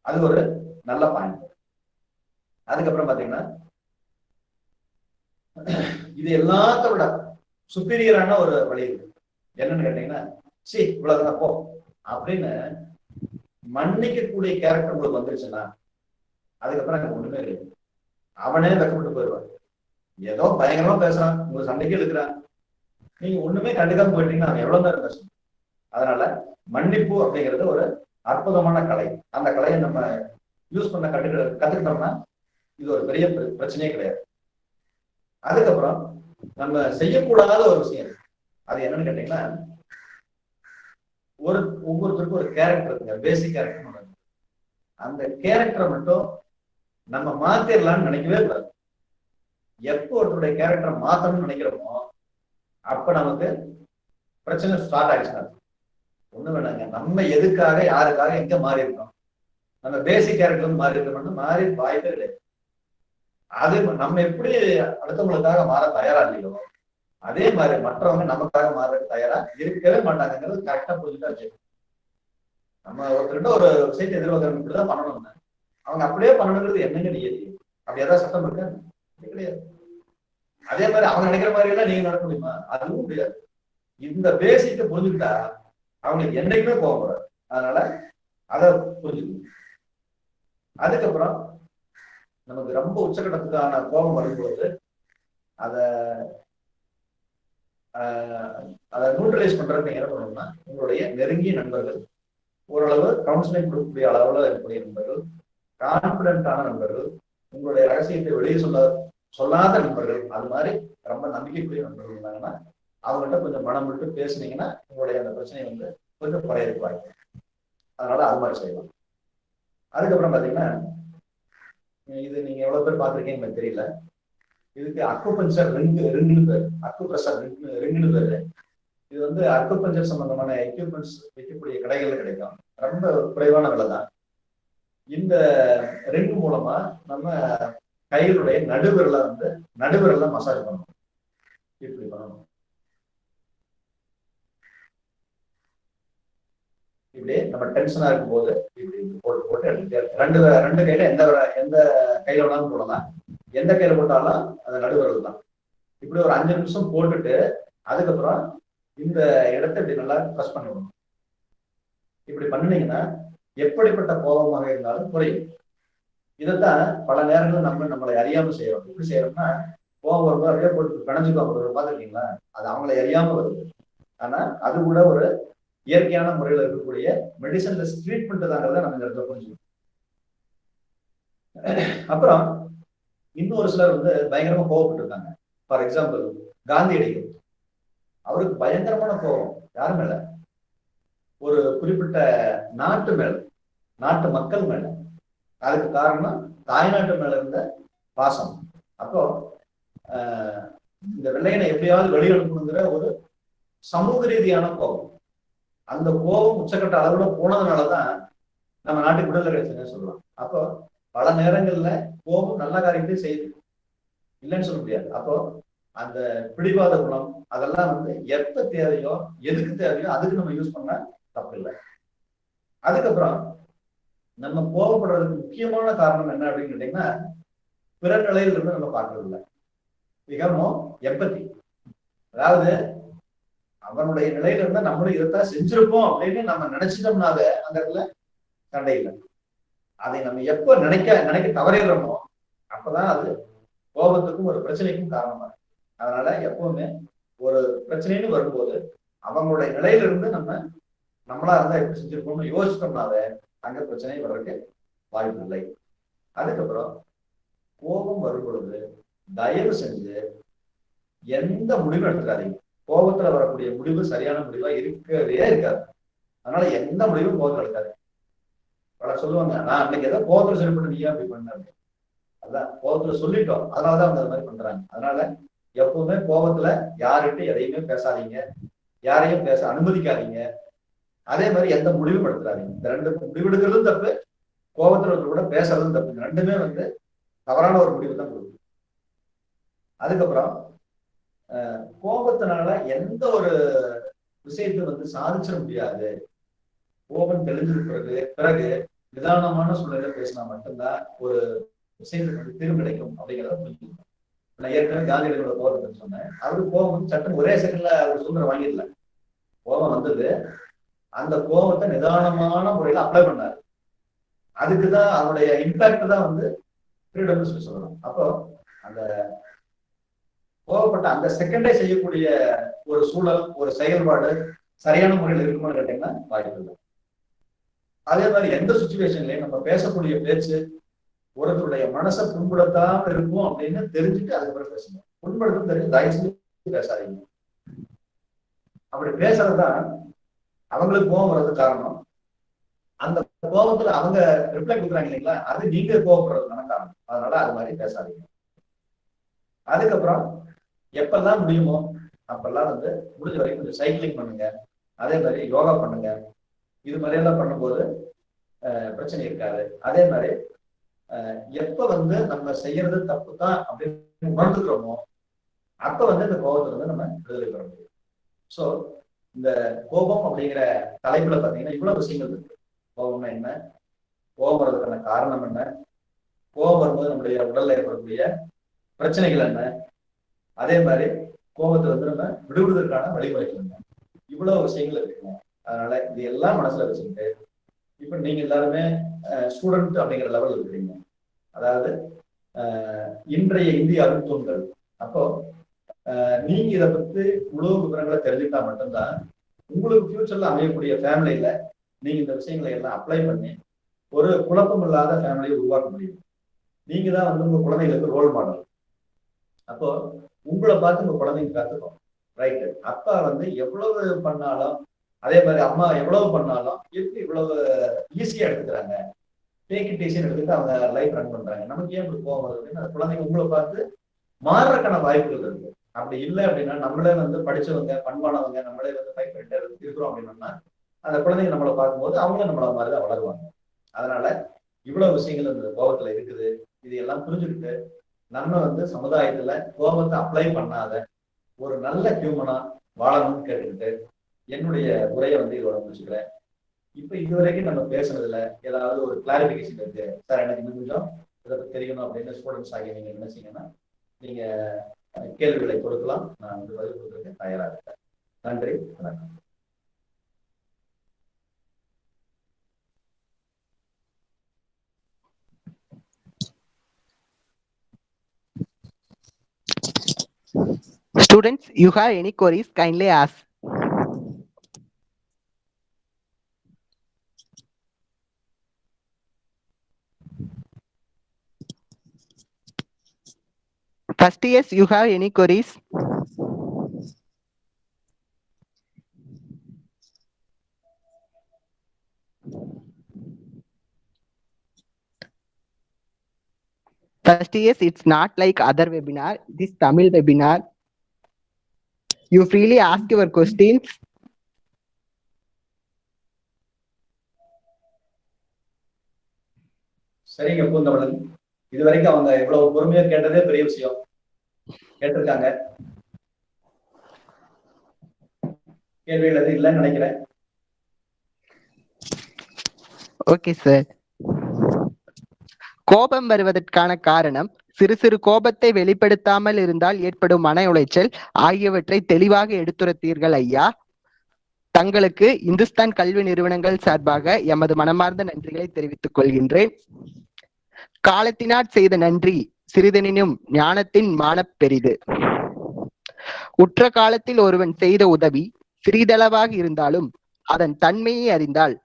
அது ஒரு நல்ல பாயிண்ட். அதுக்கப்புறம் பாத்தீங்கன்னா இது எல்லாத்த விட சுப்பீரியரான ஒரு வழி இருக்கு. என்னன்னு கேட்டீங்கன்னா, சரி இவ்வளவுதான் போ அப்படின்னு மன்னிக்கக்கூடிய கேரக்டர் உங்களுக்கு வந்துருச்சுன்னா அதுக்கப்புறம் எனக்கு ஒண்ணுமே கிடையாது. அவனே வெக்கப்பட்டு போயிடுவான். ஏதோ பயங்கரமா பேசுறான், உங்க சண்டைக்கு இருக்கிறான், நீங்க ஒண்ணுமே கண்டுக்காம போயிட்டீங்கன்னா அவன் எவ்வளவு நேரம் பேசணும். அதனால மன்னிப்பு அப்படிங்கிறது ஒரு அற்புதமான கலை. அந்த கலையை நம்ம யூஸ் பண்ண கத்துக்கிட்டோம்னா இது ஒரு பெரிய பிரச்சனையே கிடையாது. அதுக்கப்புறம் நம்ம செய்யக்கூடாத ஒரு விஷயம் அது என்னன்னு கேட்டீங்கன்னா, ஒவ்வொருத்தருக்கும் ஒரு கேரக்டர் இருக்குங்க, பேசிக் கேரக்டர். அந்த கேரக்டரை மட்டும் நம்ம மாத்திரலாம்னு நினைக்கவே கூடாது. எப்போ ஒருத்தருடைய கேரக்டரை மாத்தணும்னு நினைக்கிறோமோ அப்ப நமக்கு பிரச்சனை ஸ்டார்ட் ஆயிடுச்சு. ஒண்ணு வேணாங்க, நம்ம எதுக்காக யாருக்காக எங்க மாறி இருக்கோம், நம்ம பேசிக் கேரக்டர் வந்து மாறி இருக்கோம்னு மாறி வாய்ப்பே கிடையாது. அது நம்ம எப்படி அடுத்தவங்களுக்காக மாற தயாரா இல்லையோ அதே மாதிரி மற்றவங்க நமக்காக மாறதுக்கு தயாரா இருக்கவே மாட்டாங்கிறது கரெக்டா புரிஞ்சுட்டா. நம்ம ஒருத்தர்கிட்ட ஒரு விஷயத்தை எதிர்பார்க்கறோம், இப்படிதான் பண்ணணும்னு அவங்க அப்படியே பண்ணணுங்கிறது என்னங்க நியதி? அப்படி ஏதாவது சட்டம் இருக்கா? கிடையாது. அதே மாதிரி அவங்க நினைக்கிற மாதிரி எல்லாம் நீங்க நடக்க முடியுமா? அதுவும் முடியாது. இந்த பேசிக்க புரிஞ்சுக்கிட்டா அவங்களுக்கு என்னைக்குமே கோபம் வராது. அதனால அதை புரிஞ்சுக்கணும். அதுக்கப்புறம் நமக்கு ரொம்ப உச்சகட்டத்துக்கான கோபம் வரும்போது அதை அதை நியூட்ரலைஸ் பண்றதுக்கு என்ன பண்ணணும்னா, உங்களுடைய நெருங்கிய நண்பர்கள், ஓரளவு கவுன்சிலிங் கொடுக்கக்கூடிய அளவுல இருக்கக்கூடிய நண்பர்கள், கான்பிடென்டான நண்பர்கள், உங்களுடைய ரகசியத்தை வெளியே சொல்லாத நண்பர்கள், அது மாதிரி ரொம்ப நம்பிக்கைக்குரிய நண்பர்கள் இருந்தாங்கன்னா அவங்கள்ட்ட கொஞ்சம் மனம் விட்டு பேசுனீங்கன்னா உங்களுடைய அந்த பிரச்சனையை வந்து கொஞ்சம் குறையிறதுக்கு வாய்ப்பு. அதனால அது மாதிரி செய்யலாம். அதுக்கப்புறம் பாத்தீங்கன்னா, இது நீங்க எவ்வளவு பேர் பார்த்திருக்கீங்கன்னு எனக்கு தெரியல, இதுக்கு அக்குபஞ்சர் ரிங்னு பேரு, அக்குப்ரெஷர் ரிங்னு பேரு. இது வந்து அக்குபஞ்சர் சம்பந்தமான எக்யூப்மெண்ட்ஸ் விற்கக்கூடிய கடைகள்ல கிடைக்கும், ரொம்ப குறைவான விலை தான். இந்த ரிங் மூலமா நம்ம கைகளுடைய நடுவிரல மசாஜ் பண்ணணும். இப்படி பண்ணணும். இப்படி நம்ம டென்ஷனா இருக்கும் போது இப்படி போட்டு போட்டு எடுத்துட்டே ரெண்டு கையில எந்த கையில வேணாலும் போடலாம். எந்த கையில போட்டாலும் அது நடுவிரல் தான். இப்படி ஒரு 5 நிமிஷம் போட்டுட்டு அதுக்கப்புறம் இந்த இடத்தை இப்படி நல்லா ப்ரெஸ் பண்ணிவிடணும். இப்படி பண்ணினீங்கன்னா எப்படிப்பட்ட கோபமாக இருந்தாலும் குறையும். இதைத்தான் பல நேரங்களில் நம்மளை அறியாம செய்யறோம். எப்படி செய்யறோம்னா, கோபம் வரும்போது அப்படியே போட்டு பிணைஞ்சுக்கோங்க, பார்த்துருக்கீங்களா? அது அவங்களை அறியாம வருது. ஆனா அது கூட ஒரு இயற்கையான முறையில் இருக்கக்கூடிய மெடிசன்ல ட்ரீட்மெண்ட் தாங்கிறத நம்ம இந்த இடத்துல புரிஞ்சுக்கணும். அப்புறம் இன்னொரு சிலர் வந்து பயங்கரமா கோவப்பட்டு இருக்காங்க. ஃபார் எக்ஸாம்பிள் காந்தியடிகள், அவருக்கு பயங்கரமான கோபம் யாரு மேல? ஒரு குறிப்பிட்ட நாட்டு மேல, நாட்டு மக்கள் மேல. அதுக்கு காரணம் தாய்நாட்டு மேல இருந்த பாசம். அப்போ இந்த வெள்ளையனை எப்படியாவது வெளியெடுக்கணுங்கிற ஒரு சமூக ரீதியான கோபம். அந்த கோபம் உச்சக்கட்ட அளவுல போனதுனாலதான் நம்ம நாட்டுக்கு விடுதலை கிடைச்சுன்னு சொல்லலாம். அப்போ பல நேரங்கள்ல கோபம் நல்ல காரியத்தையும் செய்யுது, இல்லைன்னு சொல்ல முடியாது. அப்போ அந்த பிடிவாத குணம் அதெல்லாம் வந்து எப்ப தேவையோ எதுக்கு தேவையோ அதுக்கு நம்ம யூஸ் பண்ண தப்பு இல்லை. அதுக்கப்புறம் நம்ம கோபப்படுறதுக்கு முக்கியமான காரணம் என்ன அப்படின்னு கேட்டீங்கன்னா, பிற நிலையில இருந்து நம்ம பார்க்கறது இல்லை. மிகவும் எம்பத்தி, அதாவது அவனுடைய நிலையில இருந்தா நம்மளும் இதைத்தான் செஞ்சிருப்போம் அப்படின்னு நம்ம நினைச்சிட்டோம்னாவே அந்த இடத்துல சண்டை இல்லை. அதை நம்ம எப்ப நினைக்க தவறிடுறோமோ அப்பதான் அது கோபத்துக்கும் ஒரு பிரச்சனைக்கும் காரணமா இருக்கு. அதனால எப்பவுமே ஒரு பிரச்சனைன்னு வரும்போது அவங்களுடைய நிலையில இருந்து நம்மளா இருந்தா எப்படி செஞ்சிருப்போம்னு யோசிச்சோம்னாவே அங்க பிரச்சனை வர்றதுக்கு வாய்ப்பு இல்லை. அதுக்கப்புறம் கோபம் வரும் பொழுது தயவு செஞ்சு எந்த முடிவும் எடுத்துக்காதீங்க. கோபத்துல வரக்கூடிய முடிவு சரியான முடிவா இருக்கவே இருக்காது. அதனால எந்த முடிவும் கோபத்துல எடுக்காது. பல சொல்லுவாங்க, நான் அன்னைக்கு ஏதோ கோபத்துல சரிப்பட்டு நீயா அப்படி பண்ணாரு. அதான் கோபத்துல சொல்லிட்டோம், அதனாலதான் அவங்க அது மாதிரி பண்றாங்க. அதனால எப்பவுமே கோபத்துல யாருகிட்ட எதையுமே பேசாதீங்க, யாரையும் பேச அனுமதிக்காதீங்க. அதே மாதிரி எந்த முடிவும் எடுத்துறாதீங்க. இந்த ரெண்டு முடிவெடுக்கிறதும் தப்பு, கோபத்துல கூட பேசுறதும் தப்பு. இந்த ரெண்டுமே வந்து தவறான ஒரு முடிவு தான் கொடுக்கும். அதுக்கப்புறம் கோபத்தினால எந்த ஒரு விஷயத்தை வந்து சாதிச்சிட முடியாது. கோபம் தெளிஞ்சது பிறகு நிதானமான சூழலை பேசினா மட்டும்தான் ஒரு விஷயத்துக்கு தீர்வு கிடைக்கும் அப்படிங்கிறத புரிஞ்சுக்கணும். நான் ஏற்கனவே காந்தியடிகளோட கோபத்தை சொன்னேன். அவருக்கு கோபம் சட்டம் ஒரே செகண்ட்ல அவர் சுதந்திரம் வாங்கிடல. கோபம் வந்தது, அந்த கோபத்தை நிதானமான முறையில அப்ளை பண்ணாரு. அதுக்குதான் அதனுடைய இம்பாக்ட் தான் வந்து ஃப்ரீடம் சொல்லி சொல்லலாம். அப்போ அந்த கோபப்பட்ட அந்த செகண்டே செய்யக்கூடிய ஒரு சூழல், ஒரு செயல்பாடு சரியான முறையில் இருக்குமான்னு கேட்டீங்கன்னா வாய்ப்பு இல்லை. அதே மாதிரி எந்த சுச்சுவேஷன்லயும் நம்ம பேசக்கூடிய பேச்சு ஒருத்தருடைய மனசை புண்படுத்தாம இருக்கும் அப்படின்னு தெரிஞ்சுட்டு அதுக்கப்புறம் பேசணும். புண்படுத்தும் தெரிஞ்சு தயவு செஞ்சு பேசாதீங்க. அப்படி பேசுறதுதான் அவங்களுக்கு கோபம் வர்றதுக்கு காரணம். அந்த கோபத்துல அவங்க ரிப்ளை கொடுக்குறாங்க இல்லைங்களா, அது நீங்க கோபப்படுறதுக்கான காரணம். அதனால அது மாதிரி பேசாதீங்க. அதுக்கப்புறம் எப்பெல்லாம் முடியுமோ அப்பெல்லாம் வந்து முடிஞ்ச வரைக்கும் கொஞ்சம் சைக்கிளிங் பண்ணுங்க, அதே மாதிரி யோகா பண்ணுங்க. இது மாதிரி எல்லாம் பண்ணும்போது பிரச்சனை இருக்காது. அதே மாதிரி எப்ப வந்து நம்ம செய்யறது தப்பு தான் அப்படின்னு உணர்ந்துக்கிறோமோ அப்ப வந்து இந்த கோபத்துல வந்து நம்ம விடுதலை பெற முடியும். ஸோ இந்த கோபம் அப்படிங்கிற தலைப்புல பாத்தீங்கன்னா இவ்வளவு விஷயங்கள் இருக்கு. கோபம்னா என்ன, கோபம் வர்றதுக்கான காரணம் என்ன, கோபம் வரும்போது நம்முடைய உடல்ல ஏற்படக்கூடிய பிரச்சனைகள் என்ன, அதே மாதிரி கோபத்தை வந்து நம்ம விடுவிடுவதற்கான வழிமுறைகள் என்ன, இவ்வளவு விஷயங்கள் இருக்குங்க. அதனால இது எல்லாம் மனசுல வச்சுக்கிட்டு இப்ப நீங்க எல்லாருமே ஸ்டூடெண்ட் அப்படிங்கிற லெவல் இருக்கிறீங்க. அதாவது இன்றைய இந்திய அருந்தூண்கள். அப்போ நீங்க இதை பத்தி முழு விவரங்களை தெரிஞ்சுக்கிட்டா மட்டும்தான் உங்களுக்கு ஃபியூச்சர்ல அமையக்கூடிய ஃபேமிலியில நீங்க இந்த விஷயங்களை எல்லாம் அப்ளை பண்ணி ஒரு குழப்பம் இல்லாத ஃபேமிலியை உருவாக்க முடியும். நீங்க தான் வந்து உங்க குழந்தைங்களுக்கு ரோல் மாடல். அப்போ உங்களை பார்த்து உங்க குழந்தைங்க கத்துக்கும். ரைட்டு, அப்பா வந்து எவ்வளவு பண்ணாலும், அதே மாதிரி அம்மா எவ்வளவு பண்ணாலும் எப்படி இவ்வளவு ஈஸியா எடுத்துக்கிறாங்க, டேக் இட் ஈஸியா எடுத்துட்டு அவங்க லைஃப் ரன் பண்றாங்க, நமக்கு ஏன் இப்படி போகும் அப்படின்னு அந்த குழந்தைங்க உங்களை பார்த்து மாறுறதுக்கான வாய்ப்புகள் இருக்கு. அப்படி இல்லை அப்படின்னா நம்மளே வந்து படிச்சவங்க, பண்பானவங்க, நம்மளே வந்து ஃபைட் பண்ணிட்டு இருக்கிறோம் அப்படின்னா அந்த குழந்தைங்க நம்மளை பார்க்கும்போது அவங்களும் நம்மள மாதிரிதான் வளருவாங்க. அதனால இவ்வளவு விஷயங்கள் இந்த கோபத்துல இருக்குது. இது எல்லாம் புரிஞ்சுக்கிட்டு நம்ம வந்து சமுதாயத்துல கோபத்தை அப்ளை பண்ணாத ஒரு நல்ல ஹியூமனா வாழணும்னு கேட்டுக்கிட்டு என்னுடைய உரையை வந்து இதோட முடிச்சுக்கிறேன். இப்ப இதுவரைக்கும் நம்ம பேசுனதுல ஏதாவது ஒரு கிளாரிபிகேஷன் இருக்கு சார், எனக்கு இன்னும் கொஞ்சம் இதை பத்தி தெரியணும் அப்படின்னு ஸ்டூடெண்ட்ஸ் ஆகிய நீங்க நினைச்சீங்கன்னா நீங்க கேள்விகளை கொடுக்கலாம். நான் வந்து பதில் கொடுக்கறதுக்கு தயாரா இருக்கேன். நன்றி, வணக்கம். Students, you have any queries, kindly ask. First years, you have any queries? First years, it's not like other webinar. This Tamil webinar. You freely ask your questions. சரிங்க பூந்தமலன், இதுவரைக்கும் அவங்க எவ்வளவு பொறுமையா கேட்டதே பெரிய விஷயம். கேட்டிருக்காங்க. கேள்விகள் எதுவும் இல்லைன்னு நினைக்கிறேன். Okay sir. கோபம் வருவதற்கான காரணம் சிறு சிறு கோபத்தை வெளிப்படுத்தாமல் இருந்தால் ஏற்படும் மன உளைச்சல் ஆகியவற்றை தெளிவாக எடுத்துரைத்தீர்கள் ஐயா. தங்களுக்கு இந்துஸ்தான் கல்வி நிறுவனங்கள் சார்பாக எமது மனமார்ந்த நன்றிகளை தெரிவித்துக் கொள்கின்றேன். காலத்தினால் செய்த நன்றி சிறிதெனினும் ஞானத்தின் மானப் பெரிது. உற்ற காலத்தில் ஒருவன் செய்த உதவி சிறிதளவாக இருந்தாலும் அதன் தன்மையை அறிந்தால்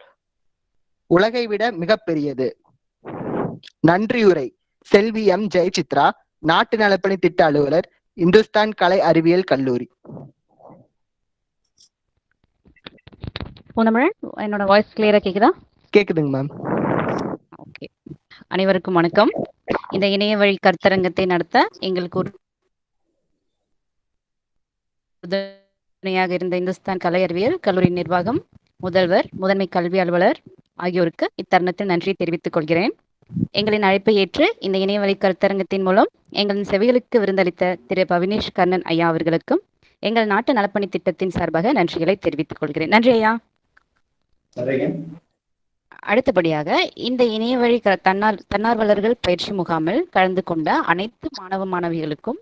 உலகை விட மிக பெரியது. நன்றியுரை செல்வி எம் ஜெயசித்ரா, நாட்டு நலப்பணி திட்ட அலுவலர், இந்துஸ்தான் கலை அறிவியல் கல்லூரி. பூந்தமிழன், என்னோட வாய்ஸ் கிளியரா கேக்குதா? கேக்குதுங்க மேம். ஓகே, அனைவருக்கும் வணக்கம். இந்த இணைய வழி கருத்தரங்கத்தை நடத்த எங்களுக்கு உறுதுணையாக இருந்த இந்துஸ்தான் கலை அறிவியல் கல்லூரி நிர்வாகம், முதல்வர், முதன்மை கல்வி அலுவலர் ஆகியோருக்கு இத்தருணத்தில் நன்றியை தெரிவித்துக் கொள்கிறேன். எங்களின் அழைப்பை ஏற்று இந்த இணையவழி கருத்தரங்கத்தின் மூலம் எங்களின் செவிகளுக்கு விருந்தளித்த திரு பவினேஷ் கர்ணன் ஐயா அவர்களுக்கும் எங்கள் நாட்டு நலப்பணி திட்டத்தின் சார்பாக நன்றிகளை தெரிவித்துக் கொள்கிறேன். நன்றி ஐயா. அடுத்தபடியாக இந்த இணையவழி தன்னார்வலர்கள் பயிற்சி முகாமில் கலந்து கொண்ட அனைத்து மாணவ மாணவிகளுக்கும்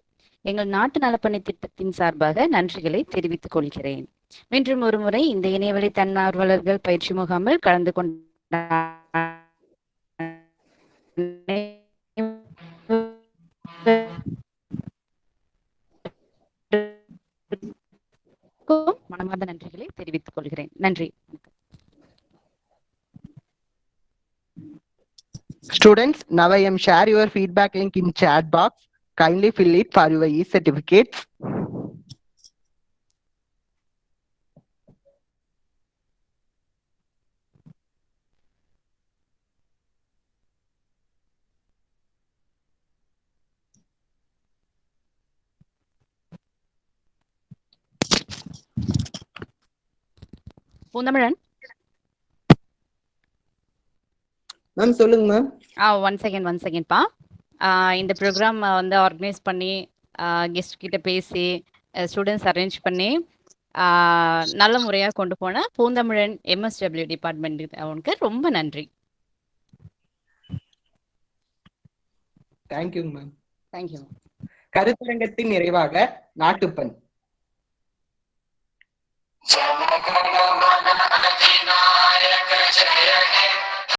எங்கள் நாட்டு நலப்பணி திட்டத்தின் சார்பாக நன்றிகளை தெரிவித்துக் கொள்கிறேன். மீண்டும் ஒரு முறை இந்த இணையவழி தன்னார்வலர்கள் பயிற்சி முகாமில் கலந்து கொண்ட மனமார்ந்த நன்றிகளை தெரிவித்துக் கொள்கிறேன். நன்றி. Students, now I am share your feedback link in chat box. Kindly fill it for your e-certificates. Poonthamizhan ma'am சொல்லுங்க மேம். ஒன் செகண்ட்ப்பா. இந்த ப்ரோக்ராம் வந்து ஆர்கனைஸ் பண்ணி கெஸ்ட் கிட்ட பேசி ஸ்டூடெண்ட்ஸ் அரேஞ்ச் பண்ணி நல்ல முறையாக கொண்டு போன பூந்தமிழன் MSW டிபார்ட்மெண்ட் அவனுக்கு ரொம்ப நன்றி. Thank you ma'am. தேங்க்யூ. கருத்தரங்கத்தின் நிறைவாக நாட்டுப்பண்.